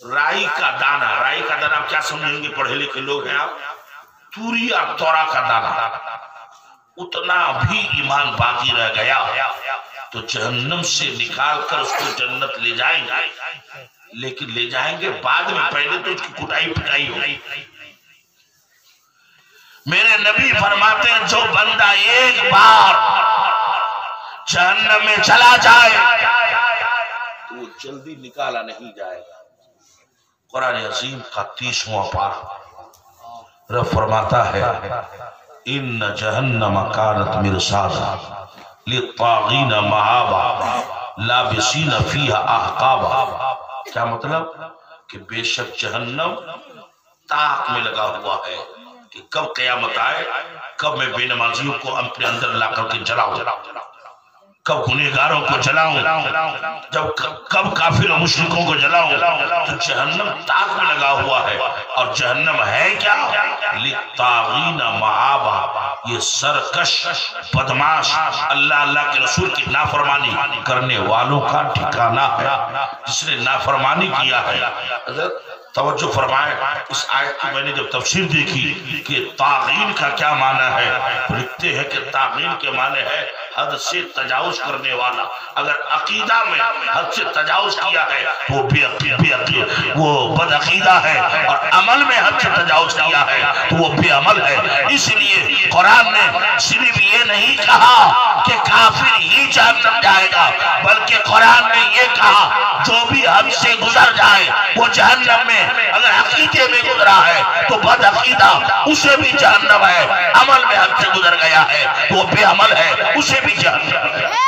राई का दाना आप क्या समझेंगे, पढ़े लिखे लोग हैं आप, तूरी और तोरा का दाना, उतना भी ईमान बाकी रह गया तो जहन्नम से निकाल कर उसको जन्नत ले जाएंगे, लेकिन ले जाएंगे बाद में, पहले तो उसकी कुटाई पिटाई होगी। मेरे नबी फरमाते हैं, जो बंदा एक बार जहन्नम में चला जाए तो वो जल्दी निकाला नहीं जाएगा। कुरान अजीम का 30वां पारा रब फरमाता है, इन्न जहन्नम कानत मिरसादा लित्तागीन मआबा लाबिसीन फीहा अहकाबा। क्या मतलब? कि बेशक जहन्नम ताक में लगा हुआ है, कि कब क़यामत आए, कब मैं बेनमाजियों को अपने अंदर ला करके जलाऊं, कब गुनहगारों को जलाऊं, जब कब काफिर और मुश्रिकों को जलाऊं। तो जहन्नम ताक में लगा हुआ है। और जहन्नम है क्या? लित्तागीना मआबा, ये सरकश बदमाश अल्लाह अल्लाह के रसूल की नाफरमानी करने वालों का ठिकाना है। जिसने नाफरमानी किया है, तवज्जो फरमाए, इस आयत की मैंने जब तफसीर देखी कि तागीन का क्या माना है, तो लिखते हैं कि तागीन के माने है हद से तजावुज करने वाला। अगर अकीदा में हद से तजावुज किया है तो वो बदअकीदा है, और अमल में हद से तजावुज किया है तो वो बेअमल है। इसलिए कुरान ने सिर्फ ये नहीं कहा कि काफिर ही जहन्नम जाएगा, बल्कि कुरान ने ये कहा जो भी हद से गुजर जाए वो जहन्नम में, अगर अकीदे में गुजरा है तो बदअकीदा उसे भी जहन्नम है, अमल में हद से गुजर गया है तो वो बेअमल है, उसे भी जहन्नम है।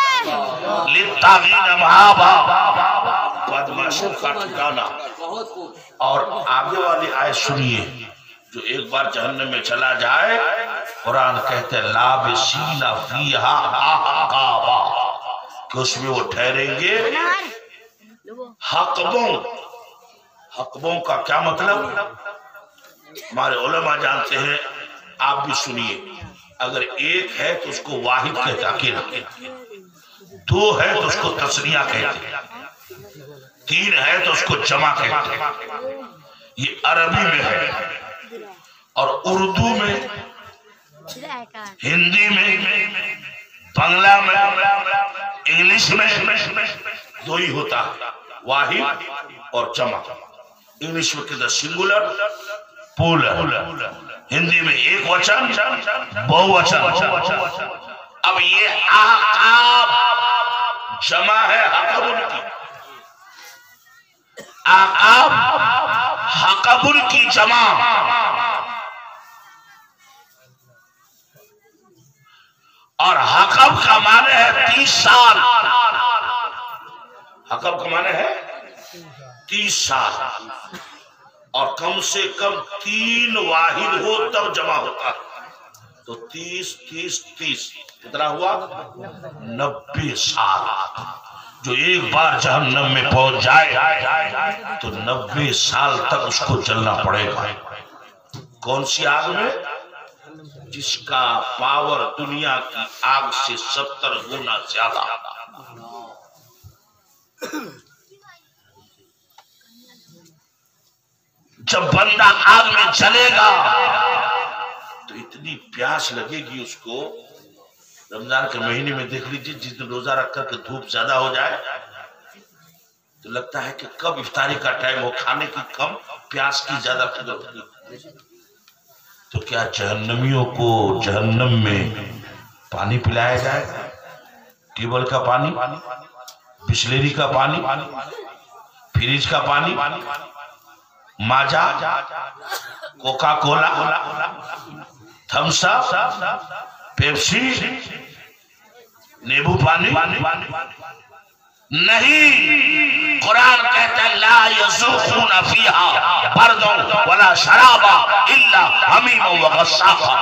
लित्तागीना मआबा, बदमाशों का ठिकाना। और आगे वाली आयत सुनिए, जो एक बार जहन्नम में चला जाए, कुरान कहते हैं लाबिसीना फीहा अहकाबा, कि उसमें वो ठहरेंगे हकबों। हकबों का क्या मतलब? हमारे उलमा जानते हैं, आप भी सुनिए। अगर एक है तो उसको वाहिद कहते हैं, अकेला। दो है तो उसको तस्निया कहते हैं, तीन है तो उसको जमा कहते हैं। ये अरबी में है, और उर्दू में, हिंदी में, बांग्ला में, इंग्लिश में दो ही होता है, वाहिद और जमा। इंग्लिश में कहते सिंगुलर प्लूरल, हिंदी में एक वचन बहुवचन। अब ये आकाब जमा है हकबुल की, आकाब हकबुल की जमा। और हकब का माने है 30 साल। हकब का माने है 30 साल, और कम से कम 3 वाहिद हो तब जमा होता है। तो 30 30 30 कितना हुआ? 90 साल। जो एक बार जहन्नम में पहुंच जाए तो 90 साल तक उसको जलना पड़ेगा। कौन सी आग में? जिसका पावर दुनिया की आग से 70 गुना ज्यादा। जब बंदा आग में जलेगा तो इतनी प्यास लगेगी उसको। रमजान के महीने में देख लीजिए, जिस दिन रोजा रख करके धूप ज्यादा हो जाए तो लगता है कि कब इफ्तारी का टाइम हो, खाने की कम, प्यास की ज्यादा फिक्र होती। तो क्या जहन्नमियों को जहन्नम में पानी पिलाया जाए? ट्यूबवेल का पानी, बिस्लेरी का पानी, फ्रिज का पानी, Maaza, Coca Cola, Thums Up, Pepsi, नींबू पानी नहीं। कुरान कहता है ला यज़ूक़ूना फ़ीहा बरदन वला शराबा इल्ला हमीमा व गस्साक़ा,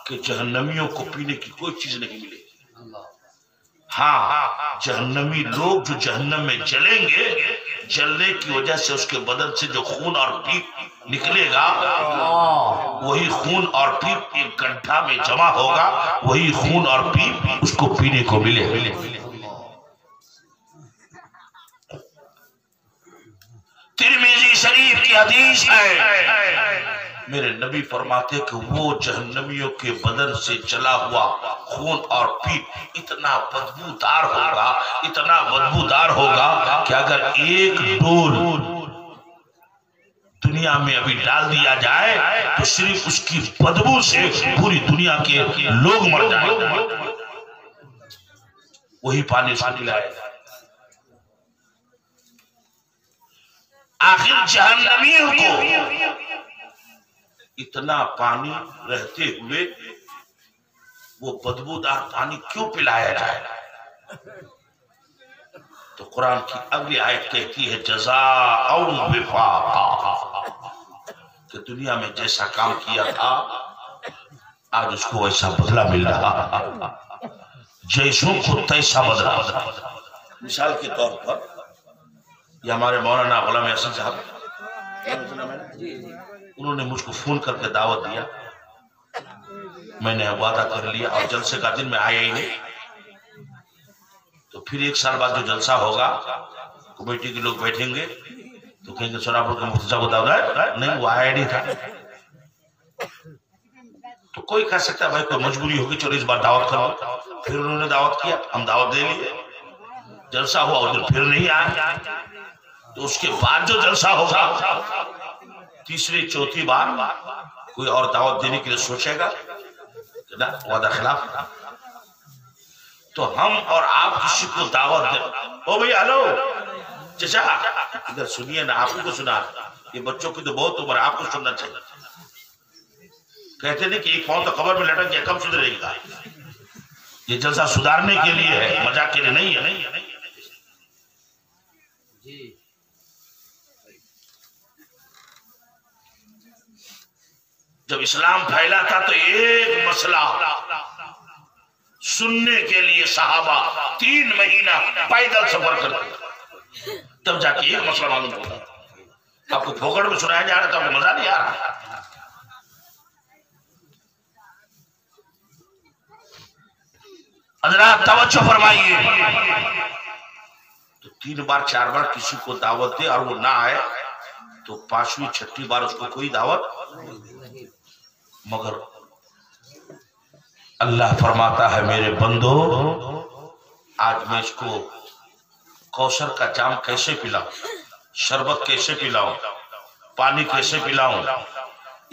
कि जहन्नमियों को पीने की कोई चीज नहीं मिलेगी। हाँ, जहन्नमी लोग जो जहन्नम में जलेंगे, जलने की वजह से उसके बदन से जो खून और पीप निकलेगा, वही खून और पीप एक गड्ढा में जमा होगा, वही खून और पीप उसको पीने को मिले। तिरमिज़ी शरीफ की हदीस है, मेरे नबी फरमाते कि वो जहन्नमियों के बदन से जला हुआ खून और पीप इतना बदबूदार होगा, इतना बदबूदार होगा कि अगर एक डोल दुनिया में अभी डाल दिया जाए तो सिर्फ उसकी बदबू से पूरी दुनिया के लोग मर जाएंगे। वही पानी से पिलाएगा। आखिर जहन्नमियों को इतना पानी रहते हुए वो बदबूदार पानी क्यों पिलाया जाए? तो कुरान की अगली आयत कहती है जज़ाअन विफाक़ा, कि दुनिया में जैसा काम किया था आज उसको वैसा बदला मिल रहा, जैसों को तैसा बदला। मिसाल के तौर पर ये हमारे मौलाना गुलाम यासीन साहब, उन्होंने मुझको फोन करके दावत दिया, मैंने वादा कर लिया और जलसे का दिन में आया ही नहीं। तो फिर 1 साल बाद जो जलसा होगा कमेटी के लोग बैठेंगे तो कहेंगे सोनापुर के मुफ्ती साहब को दावत नहीं, वो आया नहीं था। तो कोई कह सकता है भाई कोई मजबूरी होगी, चलो इस बार दावत करो। फिर उन्होंने दावत किया, हम दावत दे लिए, जलसा हुआ उधर फिर नहीं आया। तो उसके बाद जो जलसा होगा तीसरी चौथी बार कोई और दावत देने के लिए सोचेगा ना, वादा खिलाफ। तो हम और आप किसी को दावत दे, ओ भाई हेलो चचा इधर सुनिए ना, आपको सुना, ये बच्चों की तो बहुत उम्र, आपको सुनना चाहिए। कहते नहीं कि एक पांव तो कब्र में लटक गया, कब सुधरेगा? ये जलसा सुधारने के लिए है, मजाक के लिए नहीं है। जब इस्लाम फैला था तो एक मसला सुनने के लिए सहाबा 3 महीना पैदल सफर करते, तब जाके एक मसला मालूम होता। आपको फोकट में सुनाया जा रहा था, आपको मजा नहीं आ रहा। हज़रात तवज्जो फरमाइए, तो 3 बार 4 बार किसी को दावत दे और वो ना आए तो 5वीं 6ठी बार उसको कोई दावत। मगर अल्लाह फरमाता है मेरे बंदो, आज मैं इसको कौसर का जाम कैसे पिलाऊं, शरबत कैसे पिलाऊं, पानी कैसे पिलाऊं,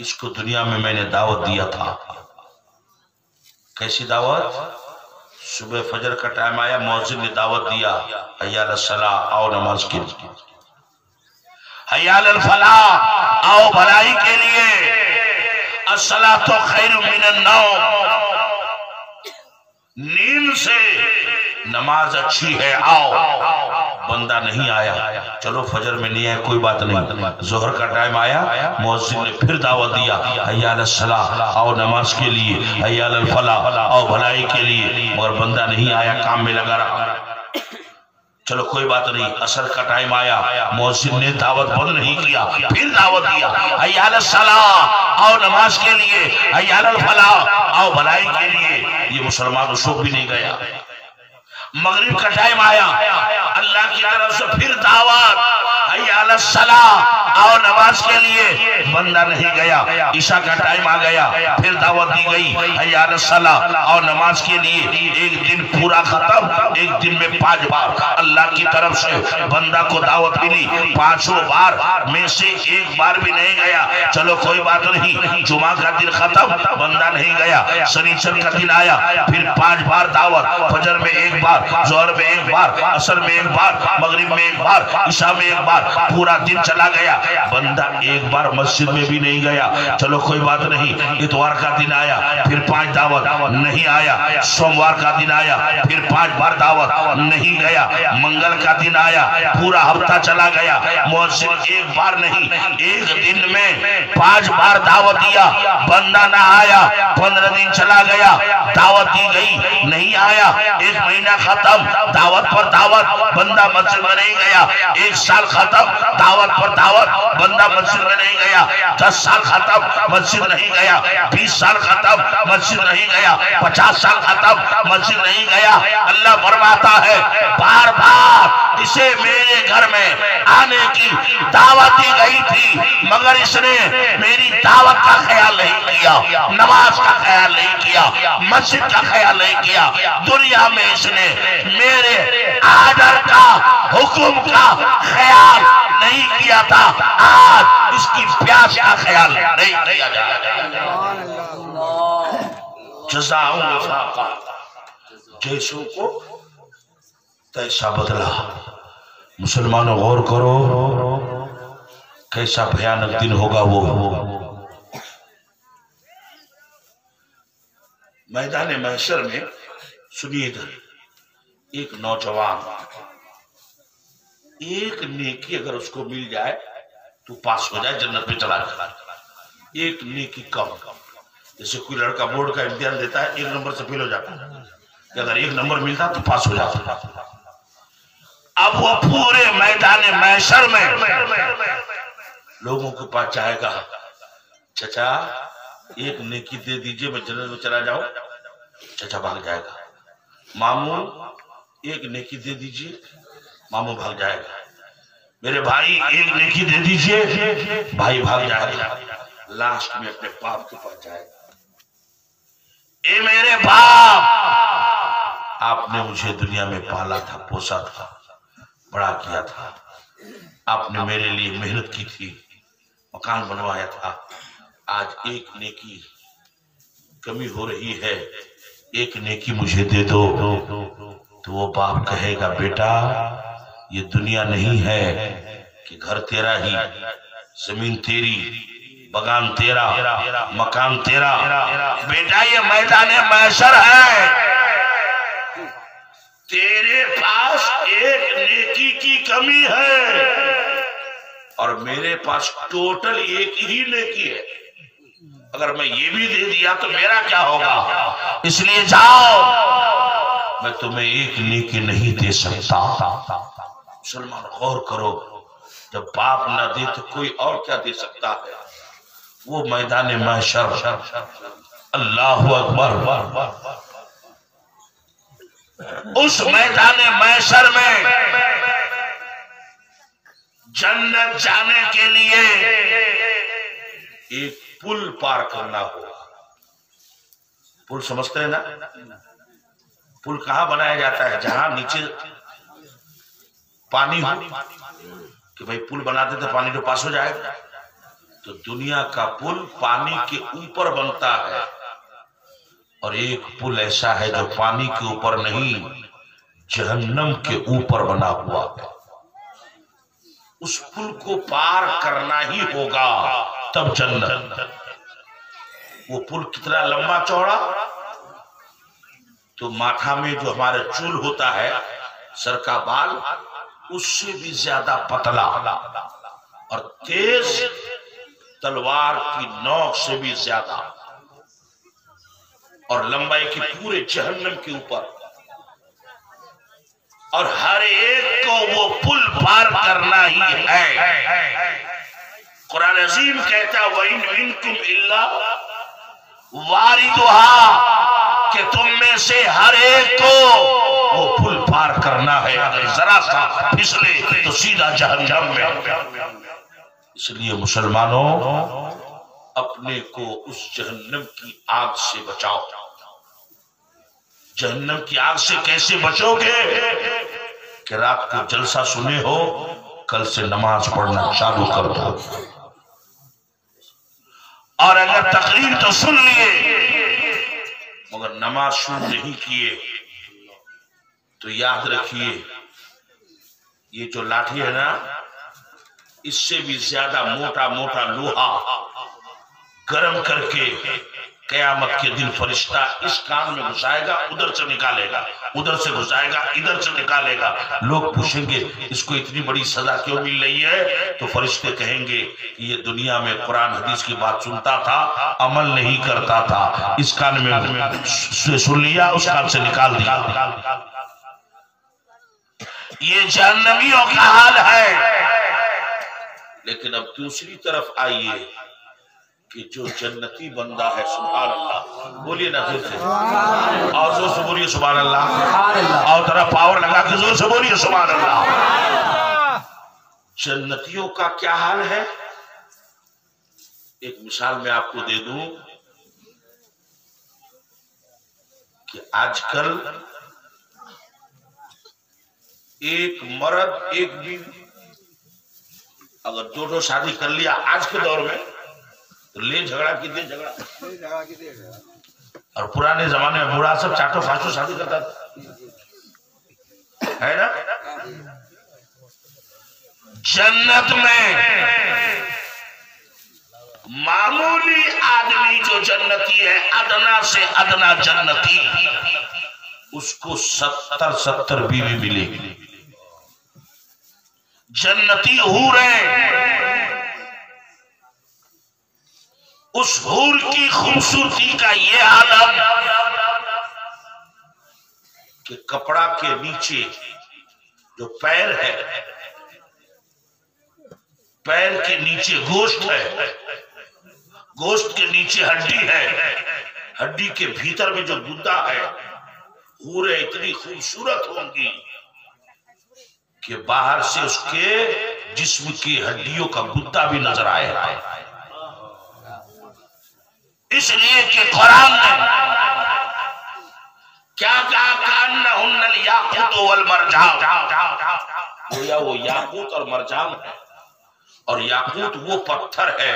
इसको दुनिया में मैंने दावत दिया था। कैसी दावत? सुबह फजर का टाइम आया, मौजिन ने दावत दिया, हय्या अल सलाह, आओ नमाज के लिए, हय्या अल फलाह, आओ भलाई के लिए, अस्सलातु खैरुम मिनन नौम, नींद से नमाज अच्छी है, आओ। बंदा नहीं आया, चलो फजर में नहीं आया कोई बात नहीं, जोहर का टाइम आया, मौजिन ने फिर दावत दिया, हय्या अल सलाह, आओ नमाज के लिए, हय्या अल फलाह, आओ भलाई के लिए, मगर बंदा नहीं आया, काम में लगा रहा। चलो कोई बात नहीं, असर का टाइम आया, मौजिन ने दावत बंद नहीं किया, फिर दावत दिया, हय्या अल सलाह, आओ नमाज के लिए, हय्या अल फलाह, आओ भलाई के लिए। ये मुसलमान सो भी नहीं गया। मगरिब का टाइम आया, अल्लाह की तरफ से फिर दावत, हय्या अल सलाह, आओ नमाज के लिए, बंदा नहीं गया। ईशा का टाइम आ गया, फिर दावत दी गई, हय्या अल सलाह, आओ नमाज के लिए। एक दिन पूरा खत्म, एक दिन में 5 बार अल्लाह की तरफ से बंदा को दावत मिली, 5 बार में से 1 बार भी नहीं गया। चलो कोई बात नहीं, जुमा का दिन खत्म, बंदा नहीं गया। शनिचर का दिन आया, फिर 5 बार दावत, फजर में 1 बार, जोहर में 1 बार, असर में 1 बार, मगरिब में 1 बार, ईशा में 1 बार, पूरा दिन चला गया, बंदा 1 बार मस्जिद में भी नहीं गया। चलो कोई बात नहीं, इतवार का दिन आया, फिर 5 दावत, नहीं आया। सोमवार का दिन आया, फिर 5 बार दावत, नहीं गया। मंगल का दिन आया, पूरा हफ्ता चला गया, मुअज्जिन 1 बार नहीं, एक दिन में 5 बार दावत दिया, बंदा ना आया। 15 दिन चला गया, दावत दी गई, नहीं आया। 1 महीना खत्म, दावत पर दावत, बंदा मस्जिद में नहीं गया। 1 साल खत्म, दावत पर दावत, बंदा मस्जिद में नहीं गया। 10 साल खत्म, मस्जिद नहीं गया। 20 साल खत्म, मस्जिद नहीं गया। 50 साल खत्म, मस्जिद नहीं गया। अल्लाह फरमाता है बार बार इसे मेरे घर में आने की दावत दी गई थी, मगर इसने मेरी दावत का ख्याल नहीं किया, नमाज का ख्याल नहीं किया, मस्जिद का ख्याल नहीं किया। दुनिया में इसने मेरे आदर का, हुक्म का ख्याल नहीं किया था, आज इसकी प्यास का ख्याल नहीं किया जाएगा। जज़ाउ वफ़ाक़ा, जैसों को तैसा बदला। मुसलमानों गौर करो, कैसा भयानक दिन होगा वो। मैदान महशर में सुनिएगा, एक नौजवान, एक नेकी अगर उसको मिल जाए तो पास हो जाए, जन्नत में चला जाए। एक नेकी कम। जैसे कोई लड़का बोर्ड का इम्तिहान देता है, 1 नंबर से फेल हो जाता है, कि अगर 1 नंबर मिलता तो पास हो जाता। अब वो पूरे मैदान महशर में लोगों के पास जाएगा, चचा एक नेकी दे दीजिए, मैं जन्नत में चला जाऊं। चचा भाग जाएगा। मामू एक नेकी दे दीजिए, मामू भाग जाएगा। मेरे भाई एक नेकी दे दीजिए, भाई भाग जाएगा। लास्ट में अपने बाप के पास जाएगा, ए मेरे बाप, आपने मुझे दुनिया में पाला था, पोसा था, बड़ा किया था, आपने मेरे लिए मेहनत की थी, मकान बनवाया था। आज एक नेकी कमी हो रही है, एक नेकी मुझे दे दो। तो वो बाप कहेगा, बेटा ये दुनिया नहीं है कि घर तेरा ही, जमीन तेरी, बगान तेरा, मकान तेरा। बेटा ये मैदान महशर है, तेरे पास एक नेकी की कमी है और मेरे पास टोटल एक ही नेकी है। अगर मैं ये भी दे दिया तो मेरा क्या होगा? इसलिए जाओ, मैं तुम्हें एक नेकी नहीं दे सकता। मुसलमान गौर करो, जब बाप ना दे तो कोई और क्या दे सकता है? वो मैदान महशर, अल्लाहु अकबर, उस मैदान महशर में जन्नत जाने के लिए एक पुल पार करना होगा। पुल समझते हैं ना? पुल कहां बनाया जाता है? जहां नीचे पानी हो, कि भाई पुल बनाते तो पानी तो पास हो जाएगा। तो दुनिया का पुल पानी के ऊपर बनता है, और एक पुल ऐसा है जो पानी के ऊपर नहीं, जहन्नम के ऊपर बना हुआ है। उस पुल को पार करना ही होगा, तब जन्नत। वो पुल कितना लंबा चौड़ा? तो माथा में जो हमारे चूल होता है, सर का बाल, उससे भी ज्यादा पतला, और तेज तलवार की नोक से भी ज्यादा, और लंबाई की पूरे जहन्नम के ऊपर। और हर एक को वो पुल पार करना ही है। कुरान अजीम कहता, वइन मिनकुम इल्ला वारिदुहा, कि तुम में से हर एक को वो पुल पार करना है। अगर जरा सा फिसले तो सीधा जहन्नम में। इसलिए मुसलमानों, अपने को उस जहन्नम की आग से बचाओ। जहन्नम की आग से कैसे बचोगे? कि रात को जलसा सुने हो, कल से नमाज पढ़ना चालू कर दो। और अगर तकरीर तो सुन लिए मगर नमाज शुरू नहीं किए, तो याद रखिए, ये जो लाठी है ना, इससे भी ज्यादा मोटा मोटा लोहा गर्म करके कयामत के दिन फरिश्ता इस कान में घुसाएगा, उधर से निकालेगा, उधर से घुसाएगा, इधर से निकालेगा। लोग पूछेंगे इसको इतनी बड़ी सजा क्यों मिल रही है? तो फरिश्ते कहेंगे कि ये दुनिया में कुरान हदीस की बात सुनता था, अमल नहीं करता था, इस कान में सुन लिया, उस कान से निकाल दिया। ये जहन्नमियों का हाल है। लेकिन अब दूसरी तरफ आइए कि जो जन्नती बंदा है, सुभान अल्लाह, बोलिए ना जोर से, और जोर से बोलिए सुभान अल्लाह, और तरह पावर लगा के जोर से बोलिए सुभान अल्लाह। जन्नतियों का क्या हाल है? एक मिसाल मैं आपको दे दूं कि आजकल एक मर्द एक बीवी अगर दो शादी कर लिया आज के दौर में, तो ले झगड़ा की दे झगड़ा। और पुराने जमाने में बूढ़ा सब चाटो फाटो शादी करता था, है ना? जन्नत में मामूली आदमी जो जन्नती है, अदना से अदना जन्नती, उसको 70 बीवी मिलेगी। जन्नती हूरें उस हूर की खूबसूरती का ये आलम कि कपड़ा के नीचे जो पैर है, पैर के नीचे गोश्त है, गोश्त के नीचे हड्डी है, हड्डी के भीतर में जो गुद्दा है, हूरें इतनी खूबसूरत होंगी कि बाहर से उसके जिस्म की हड्डियों का गुद्दा भी नजर आएगा। इसलिए कि कुरान ने क्या कहा, कान्नहुन्नल याकूत वल मरजान, गोया वो याकूत और मरजान है। और याकूत वो पत्थर है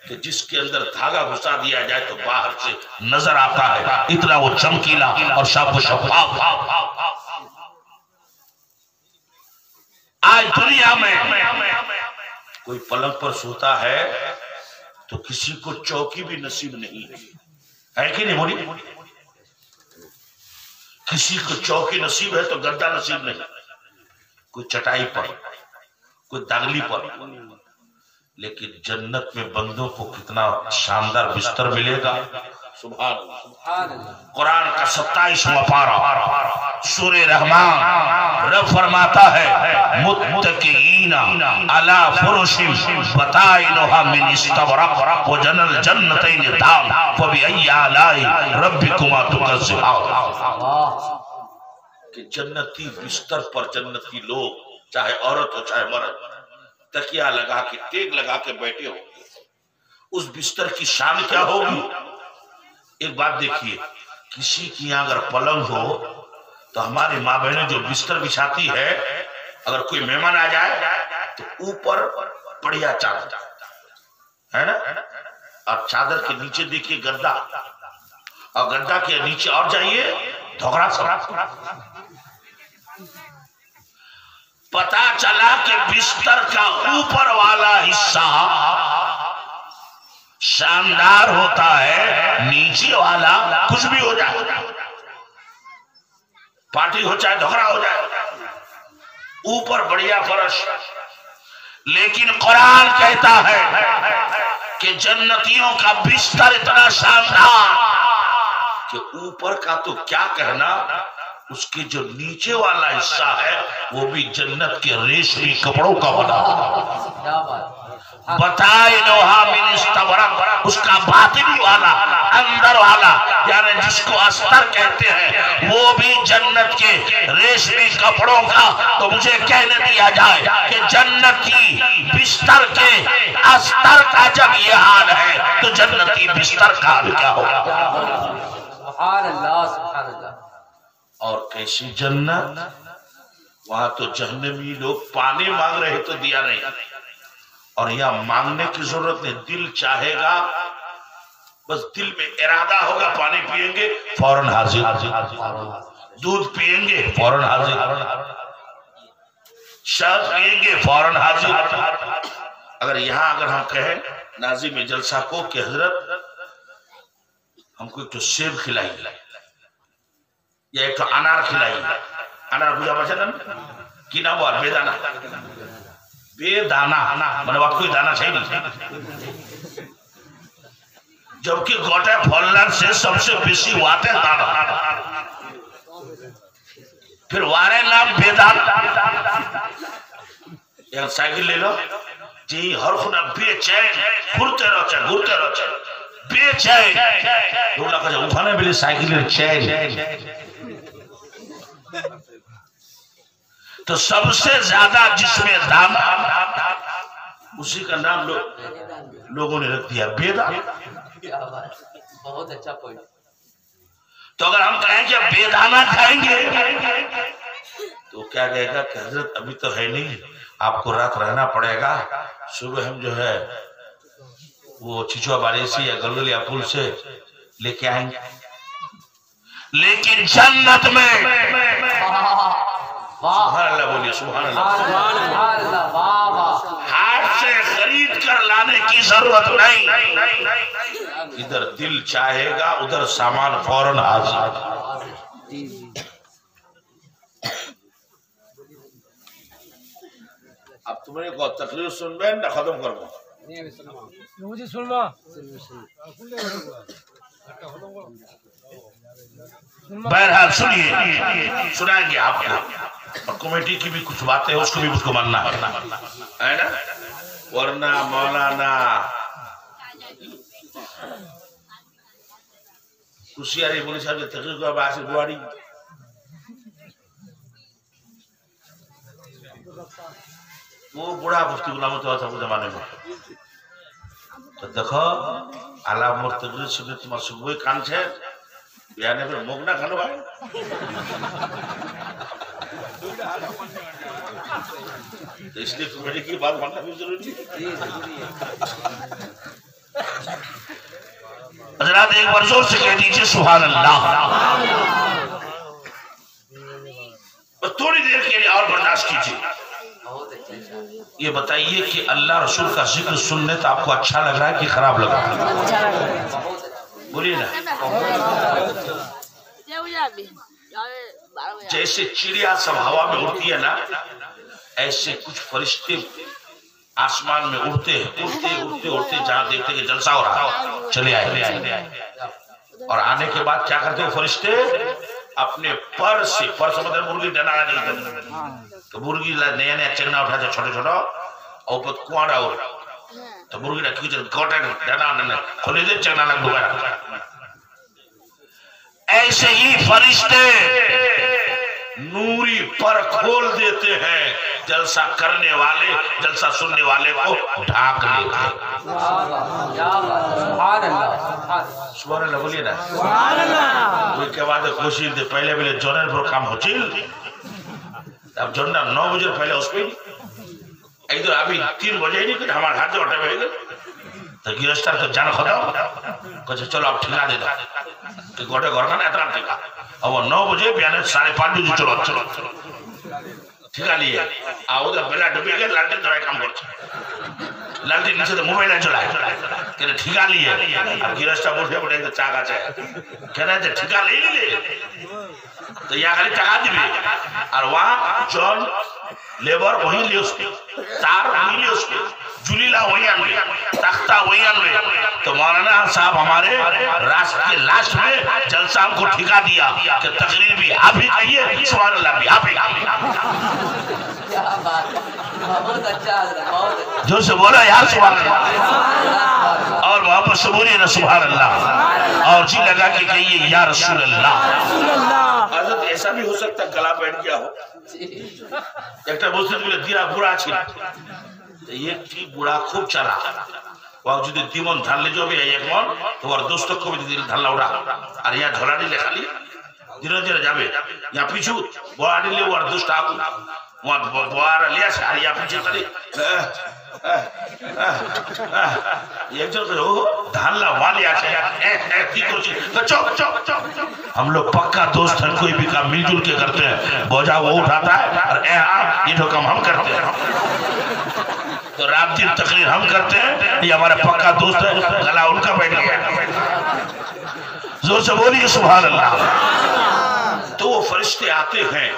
कि जिसके अंदर धागा घुसा दिया जाए तो बाहर से नजर आता है, इतना वो चमकीला और शफाफ। आज दुनिया में कोई पलंग पर सोता है तो किसी को चौकी भी नसीब नहीं है कि नहीं बोली? किसी को चौकी नसीब है तो गद्दा नसीब नहीं, कोई चटाई पर, कोई दागली पर। लेकिन जन्नत में बंदों को कितना शानदार बिस्तर मिलेगा। सुभान अल्लाह। कुरान का 27वां पारा सूरे रहमान, रब फरमाता है मुत्तकीना अला फुरुशिन बताइनुहा मिन इस्तबरक व जनल जन्नतैन दान फबिअय्यि आलाई रब्बिकुमा तुकज़्ज़िबान। कि जन्नती बिस्तर पर जन्नती लोग, चाहे औरत हो चाहे मर्द, तकिया लगा के, टेक लगा के बैठे होंगे। उस बिस्तर की शान क्या होगी? एक बात देखिए, किसी की यहाँ अगर पलंग हो तो हमारी माँ बहनें जो बिस्तर बिछाती है, अगर कोई मेहमान आ जाए तो ऊपर बढ़िया चादर है ना, और चादर के नीचे देखिए गद्दा, और गद्दा के नीचे और जाइए धोखरा सब। पता चला कि बिस्तर का ऊपर वाला हिस्सा शानदार होता है, नीचे वाला कुछ भी हो जाए, पार्टी हो चाहे धोखरा हो जाए, ऊपर बढ़िया फर्श। लेकिन कुरान कहता है कि जन्नतियों का बिस्तर इतना शानदार कि ऊपर का तो क्या कहना, उसके जो नीचे वाला हिस्सा है वो भी जन्नत के रेशमी कपड़ों का बना। बताइनुहा मिन इस्तबरक, उसका बातिनी वाला, अंदर वाला, यानी जिसको अस्तर कहते हैं, वो भी जन्नत के रेशमी कपड़ों का। तो मुझे कहने दिया जाए कि जन्नत की बिस्तर के अस्तर का जब ये हाल है तो जन्नती बिस्तर का हाल क्या होगा? सुभान अल्लाह, सुभान अल्लाह। और कैसी जन्नत, वहां तो जहन्नमी लोग पानी मांग रहे तो दिया नहीं, और यहाँ मांगने की जरूरत नहीं, दिल चाहेगा, बस दिल में इरादा होगा, पानी पिएंगे फौरन हाजिर, दूध पिएंगे फौरन हाजिर, शहद पिएंगे फौरन हाजिर। अगर यहाँ अगर हम कहें नाज़िम जलसा को कि हजरत हमको एक तो सेब खिलाइए या एक तो अनार खिलाइए, अनार बुझा बचा ना कि ना वो बेदाना, बेदाना মানে कोई दाना चाहिए नहीं, जबकि गोटे फलदार से सबसे बेसी वाते दाना, फिर वारे नाम बेदाना। एक साइकिल ले लो जी, हर खुना बेचैन घूरते रहो बेचैन, लोग लगा उठाने के लिए साइकिल चैन। तो सबसे ज्यादा जिसमें दाना, उसी का नाम लोगों ने रख दिया बेदाना। बहुत अच्छा पॉइंट। तो अगर हम कहें कि बेदाना खाएंगे तो क्या कहेगा कि हजरत अभी तो है नहीं, आपको रात रहना पड़ेगा, सुबह हम जो है वो चिचुआ बाड़ी से या गलगलिया पुल से लेके आएंगे। लेकिन जन्नत में सुभान अल्लाह बोलिए, सुभान अल्लाह, हाथ से खरीद कर लाने की जरूरत नहीं, इधर दिल चाहेगा उधर सामान फौरन हाजिर। अब तुम्हें को तकरीर सुनबे ना खत्म करबो? बहरहाल सुनिए, सुनाएंगे आपको, और कमेटी की भी कुछ बातें हैं, उसको भी मुझको मानना है ना, वरना मौलाना कुशियारी बोली साहब के तकरीर को बासी गुआड़ी वो बूढ़ा मुफ्ती गुलाम तो था वो जमाने में। तो देखो आला मोर तकरीर सुने तुम्हार सुबह कान छे बियाने पे मोगना खानो भाई तो इसलिए कमेटी की बात मानना भी जरूरी है। हजरात एक बार जोर से कह दीजिए सुभान अल्लाह। थोड़ी देर के लिए और बर्दाश्त कीजिए। ये बताइए कि अल्लाह रसूल का जिक्र सुनने तो आपको अच्छा लग रहा है कि खराब लग रहा है? बोलिए ना। जैसे चिड़िया सब हवा में उड़ती है ना, ऐसे कुछ फरिश्ते आसमान में उड़ते उड़ते जहां देखते कि जलसा हो रहा है चले आए। और आने के बाद क्या करते हो फरिश्ते? अपने पर से, पर से मतलब मुर्गी डना नहीं करते, तो मुर्गी नया नया चंगना उठाते छोटे छोटा और ऊपर कुआड़ा हो तो मुर्गी ना खींच गोटे डना ना खोले दे चंगना लग दोबारा। ऐसे ही फरिश्ते नूरी पर खोल देते हैं, जलसा करने वाले जलसा सुनने वाले को ढाक लेते हैं। सुभान अल्लाह बोलिए ना। कोई के बाद कोशिश दे पहले पहले जोनर पर काम हो चिल, अब जोनर 9 बजे पहले उस पे इधर अभी 3 बजे ही नहीं हमारे हाथ जोटे में तो गिरस्तार तो जान खत्म कुछ चलो आप ठिका दे दो कि गोटे घर का ना इतना ठिका अब 9 बजे बयान 5:30 बजे चलो चलो ठिका लिए आओ तो बेला डूबी गए लालटेन थोड़ा काम करते लालटेन नीचे तो मोबाइल ना चलाए कहते ठिका लिए अब गिरस्ता बोलते बोले तो चाका चाहे कहना है ठिका ले तो यहाँ खाली टका दिबे और वहाँ जॉन लेबर वही ले उसके तार वही ले उसके जुलीला वही आनवे तख्ता वही आनवे। तो मौलाना साहब हमारे राष्ट्र के लास्ट में जलसा हमको ठिका दिया कि तकरीर भी आप ही कहिए सुभान अल्लाह भी आप ही जो से बोला यार सुभान अल्लाह और वापस से बोलिए ना सुभान अल्लाह और जी लगा के कहिए या रसूल अल्लाह। ऐसा भी हो सकता गला बैठ गया हो एक मुस्लिम बोले दिया बुरा छिला एक बुढ़ा खूब चला जो दिमन ढालले जो भी एक मन তোমার দোস্ত কবি দিল ঢাললা ওড়া আর ইয়া ঢলা দিলে খালি ধীরে ধীরে যাবে ইয়া পিছু বড়া দিলে ওর দোস্ত আগুন ওর বড়া লিয়াছে আর ইয়া পিছু খালি একজন ও ঢাললা वाली আছে কি করছিস তো চুপ চুপ চুপ हम लोग पक्का दोस्त हैं कोई भी काम मिलजुल के करते हैं बोझा वो उठाता है और ये जो काम हम करते हैं तो रात दिन तकरीर हम करते हैं ये हमारा पक्का दोस्त है गला उनका बैठ गया जोर से बोलिए सुभान अल्लाह। तो वो फरिश्ते आते हैं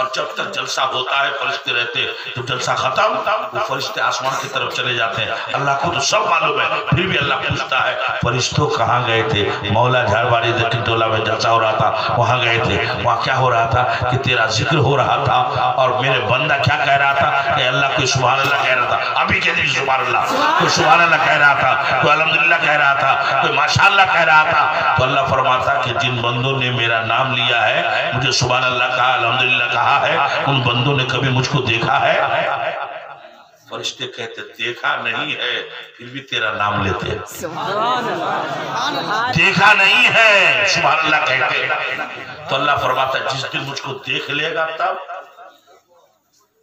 और जब तक जलसा होता है फरिश्ते रहते जब जलसा खत्म वो फरिश्ते आसमान की तरफ चले जाते हैं। अल्लाह को तो सब मालूम है फिर भी अल्लाह पूछता है फरिश्तों कहाँ गए थे? मौला झाड़वाड़ी दक्षिण टोला में जलसा हो रहा था वहाँ गए थे। वहाँ क्या हो रहा था कि तेरा जिक्र हो रहा था और मेरे बंदा क्या कह रहा था कि अल्लाह कोई सुभान अल्लाह कह रहा था अभी कह दी सुभान अल्लाह कोई सुभान अल्लाह कह रहा था कोई अल्हम्दुलिल्लाह कह रहा था कोई माशाअल्लाह कह रहा था। तो अल्लाह फरमाता कि जिन बंदों ने मेरा नाम लिया है मुझे सुभान अल्लाह कहा अल्हम्दुलिल्लाह कहा है उन बंदों ने कभी मुझको देखा है? फरिश्ते कहते देखा नहीं है फिर भी तेरा नाम लेते हैं। देखा नहीं है सुभान अल्लाह कहते। तो अल्लाह फरमाता जिस दिन मुझको देख लेगा तब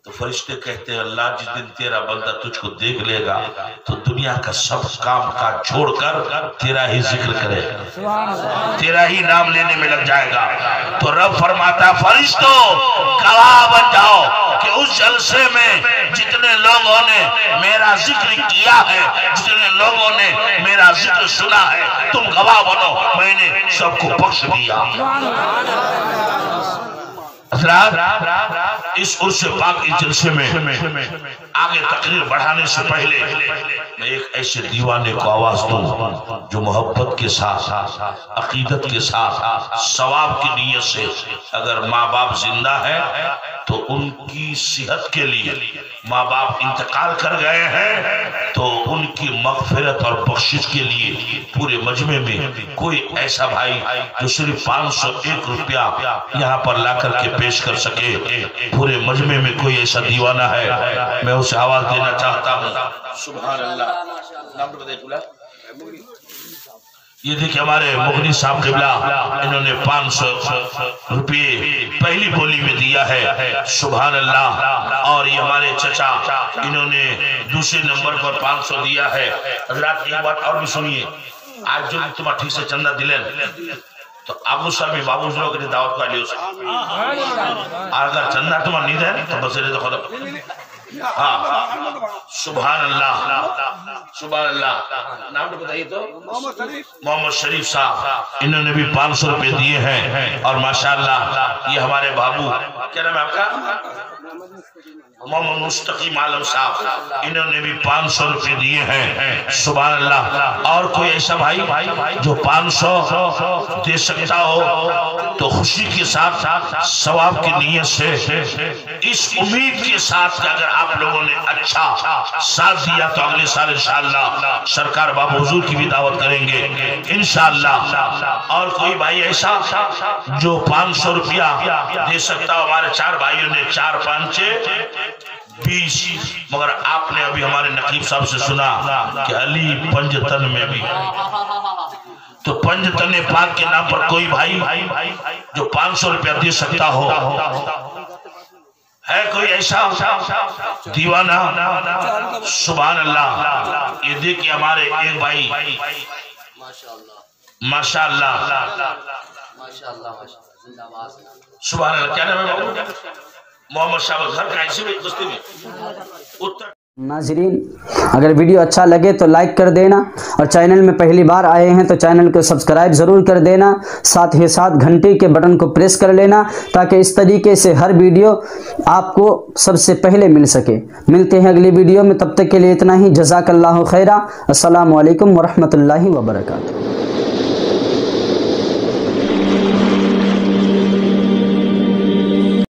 तो फरिश्ते कहते हैं अल्लाह जिस दिन तेरा बंदा तुझको देख लेगा तो दुनिया का सब काम काज छोड़कर तेरा ही जिक्र करेगा तेरा ही नाम लेने में लग जाएगा। तो रब फरमाता फरिश्तों गवाह बन जाओ कि उस जलसे में जितने लोगों ने मेरा जिक्र किया है जितने लोगों ने मेरा जिक्र सुना है तुम गवाह बनो मैंने सबको बख्श दिया। इस उर्स पाक इस जलसे में आगे तकरीर बढ़ाने से पहले मैं एक ऐसे दीवाने को आवाज दूं जो मोहब्बत के साथ, अकीदत के साथ, सवाब की नीयत से, अगर माँ बाप जिंदा है तो उनकी सेहत के लिए, माँ बाप इंतकाल कर गए हैं तो उनकी मगफिरत और बख्शिश के लिए पूरे मजमे में कोई ऐसा भाई जो सिर्फ 501 रुपया यहाँ पर ला करके पेश कर सके, पूरे मजमे में कोई ऐसा दीवाना है, मैं उसे आवाज देना चाहता हूँ। सुभान अल्लाह। ये देखिए हमारे मुगनी साहब किबला, इन्होंने 500 रुपये पहली बोली में दिया है। सुभान अल्लाह। और ये हमारे चचा, इन्होंने दूसरे नंबर पर 500 दिया है। हजरात एक बात और भी सुनिए, आज जो तुम ठीक से चंदा दिले तो आगू साहब बाबू लोग दावत का लियो, अगर चंदा तुम नहीं दे तो बस तो खुद। हाँ, सुभान अल्लाह, सुभान अल्लाह। नाम तो बताइए तो। मोहम्मद शरीफ साहब, इन्होंने भी 500 रुपए दिए हैं। और माशाअल्लाह ये हमारे बाबू, क्या नाम है आपका? मोहम्मद मुस्तकीम आलम साहब, इन्होंने भी 500 रुपए दिए हैं। सुभान अल्लाह। और कोई ऐसा भाई जो 500 दे सकता हो तो खुशी के साथ, सवाब की नीयत से, इस उम्मीद के साथ कि अगर आप लोगों ने अच्छा साथ दिया तो अगले साल इंशाअल्लाह सरकार बाबू हुजूर की भी दावत करेंगे इंशाअल्लाह। और कोई भाई ऐसा जो 500 रुपया दे सकता हो, हमारे 4 भाइयों ने 4 5 20, मगर आपने अभी हमारे नकीब साहब से सुना कि अली पंजतन में भी, तो पंजतन पाक के नाम पर कोई भाई जो 500 रुपया दे सकता हो, है कोई ऐसा दीवाना? सुभान अल्लाह। ये देखिए हमारे एक भाई, माशाअल्लाह, सुभान अल्लाह। क्या नाम है बाबू? मोहम्मद साहब, घर का ऐसे में उत्तर। नाजरीन, अगर वीडियो अच्छा लगे तो लाइक कर देना, और चैनल में पहली बार आए हैं तो चैनल को सब्सक्राइब ज़रूर कर देना, साथ ही साथ घंटी के बटन को प्रेस कर लेना ताकि इस तरीके से हर वीडियो आपको सबसे पहले मिल सके। मिलते हैं अगली वीडियो में, तब तक के लिए इतना ही। जज़ाकल्लाहु खैरा। अस्सलामु अलैकुम वरहमतुल्लाहि वबरकातुहू।